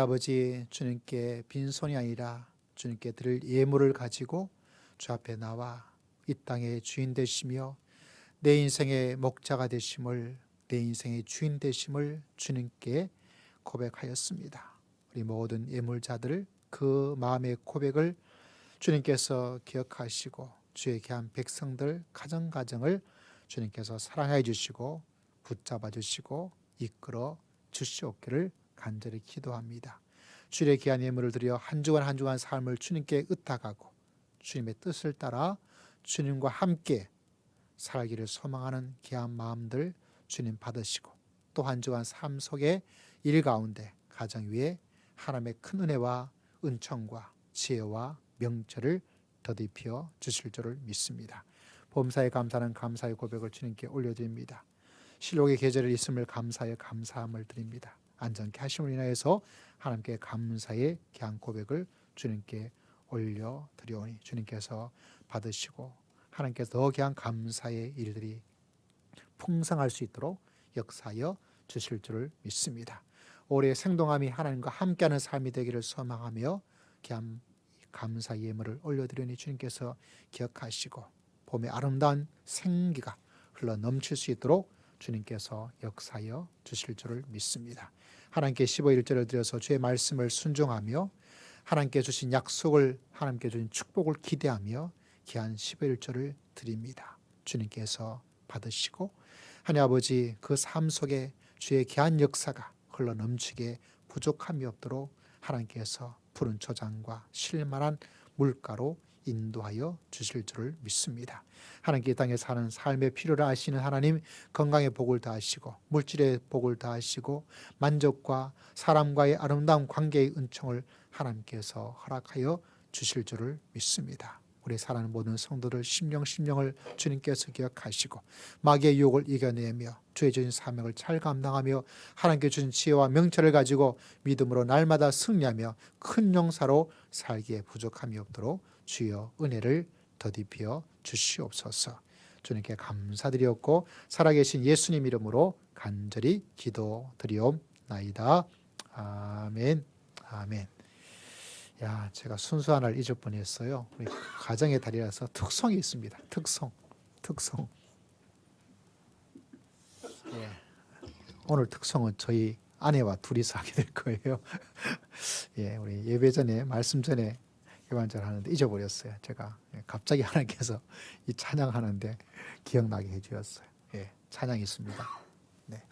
A: 아버지, 주님께 빈손이 아니라 주님께 드릴 예물을 가지고 주 앞에 나와 이 땅의 주인 되시며 내 인생의 목자가 되심을, 내 인생의 주인 되심을 주님께 고백하였습니다. 우리 모든 예물자들 그 마음의 고백을 주님께서 기억하시고 주의 귀한 백성들 가정가정을 주님께서 사랑해 주시고 붙잡아 주시고 이끌어 주시옵기를 간절히 기도합니다. 주의 귀한 예물을 드려 한 주간 한 주간 삶을 주님께 의탁하고 주님의 뜻을 따라 주님과 함께 살기를 소망하는 귀한 마음들 주님 받으시고 또 한 주간 삶 속에 일 가운데 가정 위에 하나님의 큰 은혜와 은총과 지혜와 명철을 더디피어 주실 줄을 믿습니다. 범사에 감사하는 감사의 고백을 주님께 올려드립니다. 실록의 계절에 있음을 감사하여 감사함을 드립니다. 안전케 하심을 인하여서 하나님께 감사의 귀한 고백을 주님께 올려드리오니 주님께서 받으시고 하나님께서 더 귀한 감사의 일들이 풍성할 수 있도록 역사하여 주실 줄을 믿습니다. 올해 생동함이 하나님과 함께하는 삶이 되기를 소망하며 귀한 감사 예물을 올려드리니 주님께서 기억하시고 봄의 아름다운 생기가 흘러 넘칠 수 있도록 주님께서 역사하여 주실 줄을 믿습니다. 하나님께 15일절을 드려서 주의 말씀을 순종하며 하나님께 주신 약속을, 하나님께 주신 축복을 기대하며 귀한 11조를 드립니다. 주님께서 받으시고 하나님 아버지 그 삶 속에 주의 귀한 역사가 흘러 넘치게 부족함이 없도록 하나님께서 푸른 초장과 실만한 물가로 인도하여 주실 줄을 믿습니다. 하나님께 이 땅에 사는 삶의 필요를 아시는 하나님, 건강의 복을 다하시고 물질의 복을 다하시고 만족과 사람과의 아름다운 관계의 은총을 하나님께서 허락하여 주실 줄을 믿습니다. 우리 사랑하는 모든 성도들 심령을 주님께서 기억하시고 마귀의 유혹을 이겨내며 주의 주신 사명을 잘 감당하며 하나님께 주신 지혜와 명철을 가지고 믿음으로 날마다 승리하며 큰 용사로 살기에 부족함이 없도록 주여 은혜를 더디피어 주시옵소서. 주님께 감사드리옵고 살아계신 예수님 이름으로 간절히 기도드리옵나이다. 아멘. 아멘. 야, 제가 순수 하나를 잊을 뻔했어요. 우리 가정의 달이라서 특성이 있습니다. 특성. 예. 오늘 특성은 저희 아내와 둘이서 하게 될 거예요. 예, 우리 예배 전에 말씀 전에 예반절 하는데 잊어버렸어요. 제가 갑자기 하나님께서 이 찬양하는데 기억나게 해주셨어요. 예, 찬양이 있습니다. 네.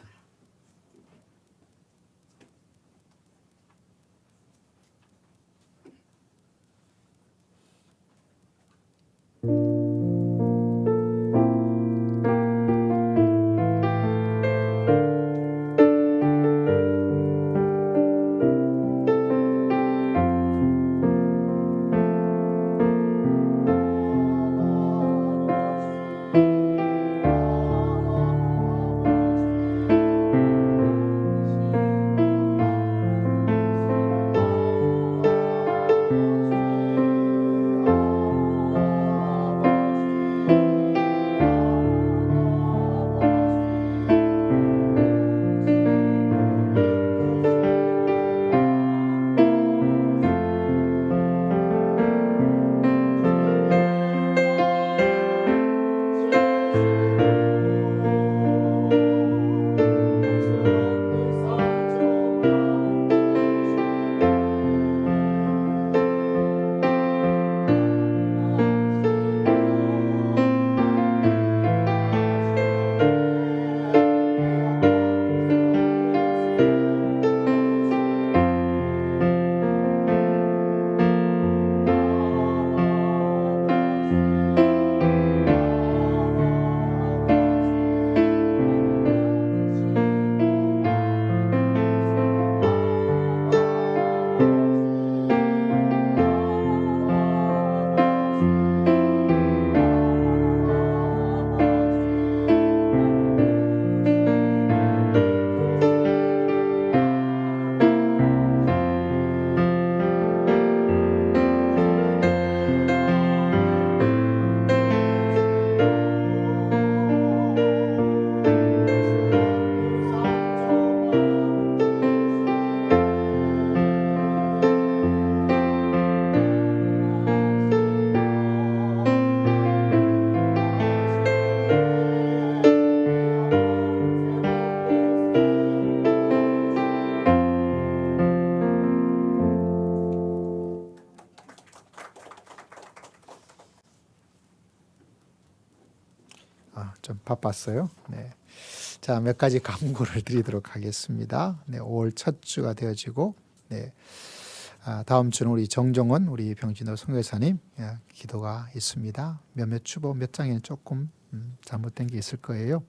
A: 좀 바빴어요. 네. 자, 몇 가지 강구를 드리도록 하겠습니다. 네, 5월 첫 주가 되어지고, 네. 다음 주는 우리 정정원, 우리 병진호 선교사님 기도가 있습니다. 몇몇 주보 몇 장에는 조금 잘못된 게 있을 거예요.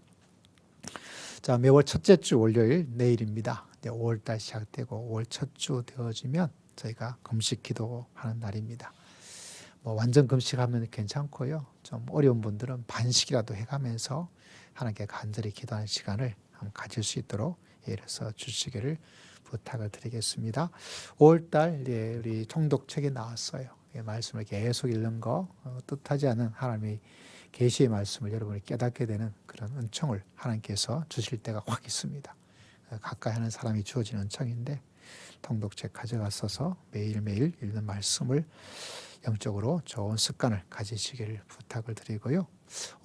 A: 자, 매월 첫째 주 월요일 내일입니다. 네, 5월달 시작되고 5월 첫 주 되어지면 저희가 금식 기도하는 날입니다. 뭐 완전 금식하면 괜찮고요. 좀 어려운 분들은 반식이라도 해가면서 하나님께 간절히 기도하는 시간을 한번 가질 수 있도록 예를 주시기를 부탁을 드리겠습니다. 5월달 우리 통독책이 나왔어요. 말씀을 계속 읽는 거 뜻하지 않은 하나님의 계시의 말씀을 여러분이 깨닫게 되는 그런 은총을 하나님께서 주실 때가 확 있습니다. 가까이 하는 사람이 주어진 은총인데 통독책 가져갔어서 매일매일 읽는 말씀을 영적으로 좋은 습관을 가지시기를 부탁을 드리고요.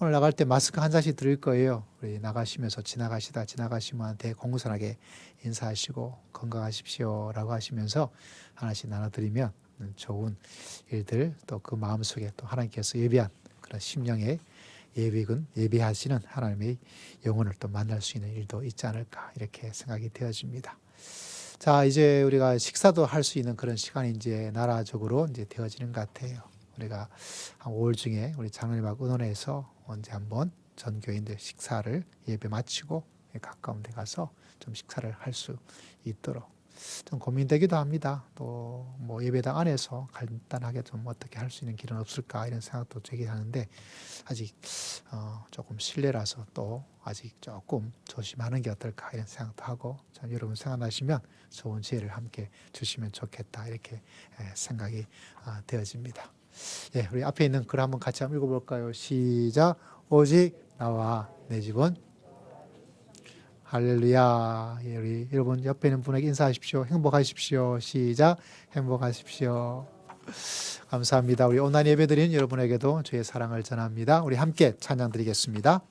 A: 오늘 나갈 때 마스크 한 장씩 드릴 거예요. 우리 나가시면서 지나가시면 대공손하게 인사하시고 건강하십시오 라고 하시면서 하나씩 나눠드리면 좋은 일들, 또 그 마음속에 또 하나님께서 예비한 그런 심령의 예비하시는 하나님의 영혼을 또 만날 수 있는 일도 있지 않을까 이렇게 생각이 되어집니다. 자, 이제 우리가 식사도 할 수 있는 그런 시간이 이제 나라적으로 이제 되어지는 것 같아요. 우리가 한 5월 중에 우리 장로님하고 의논해서 언제 한번 전 교인들 식사를 예배 마치고 가까운 데 가서 좀 식사를 할 수 있도록 좀 고민되기도 합니다. 또 뭐 예배당 안에서 간단하게 좀 어떻게 할 수 있는 길은 없을까 이런 생각도 제기하는데 아직 조금 실례라서 또 아직 조금 조심하는 게 어떨까 이런 생각도 하고, 참 여러분 생각나시면 좋은 지혜를 함께 주시면 좋겠다 이렇게 생각이 되어집니다. 예, 우리 앞에 있는 글 한번 같이 한번 읽어볼까요? 시작. 오직 나와 내 집은 할렐루야. 예, 우리 여러분 옆에 있는 분에게 인사하십시오. 행복하십시오. 시작. 행복하십시오. 감사합니다. 우리 온라인 예배드리는 여러분에게도 주의 사랑을 전합니다. 우리 함께 찬양 드리겠습니다.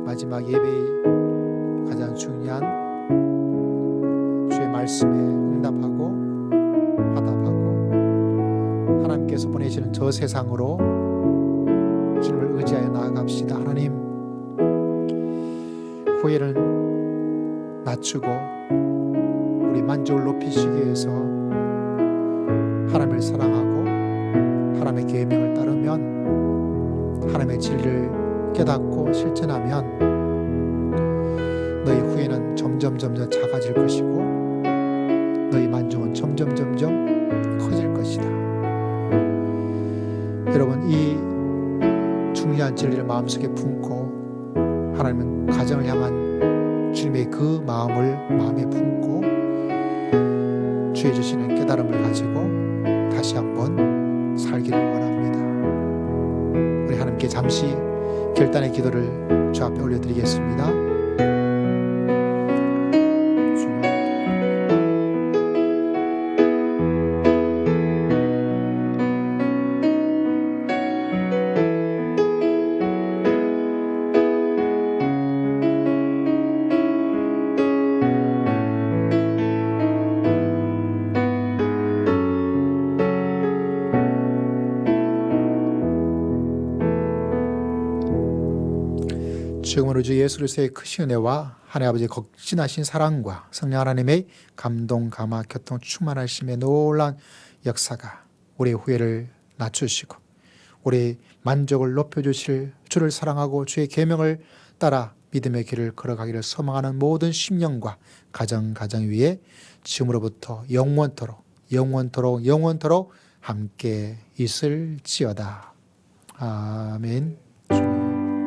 A: 마지막 예배의 가장 중요한 주의 말씀에 응답하고 화답하고 하나님께서 보내시는 저 세상으로 주님을 의지하여 나아갑시다. 하나님, 후회를 낮추고 우리 만족을 높이시기 위해서 하나님을 사랑하고 하나님의 계명을 따르면, 하나님의 진리를 깨닫고 실천하면 너희 후회는 점점 작아질 것이고 너희 만족은 점점 커질 것이다. 여러분, 이 중요한 진리를 마음속에 품고 하나님은 가정을 향한 주님의 그 마음을 마음에 품고 주의 주시는 깨달음을 가지고 다시 한번 살기를 원합니다. 우리 하나님께 잠시 결단의 기도를 주 앞에 올려드리겠습니다. 지금으로 주 예수 그리스도의 크신 은혜와 하나님 아버지의 극진하신 사랑과 성령 하나님의 감동, 감화, 교통, 충만하심의 놀라운 역사가 우리의 후회를 낮추시고 우리의 만족을 높여주실 주를 사랑하고 주의 계명을 따라 믿음의 길을 걸어가기를 소망하는 모든 심령과 가정 위에 지금으로부터 영원토록 함께 있을지어다. 아멘.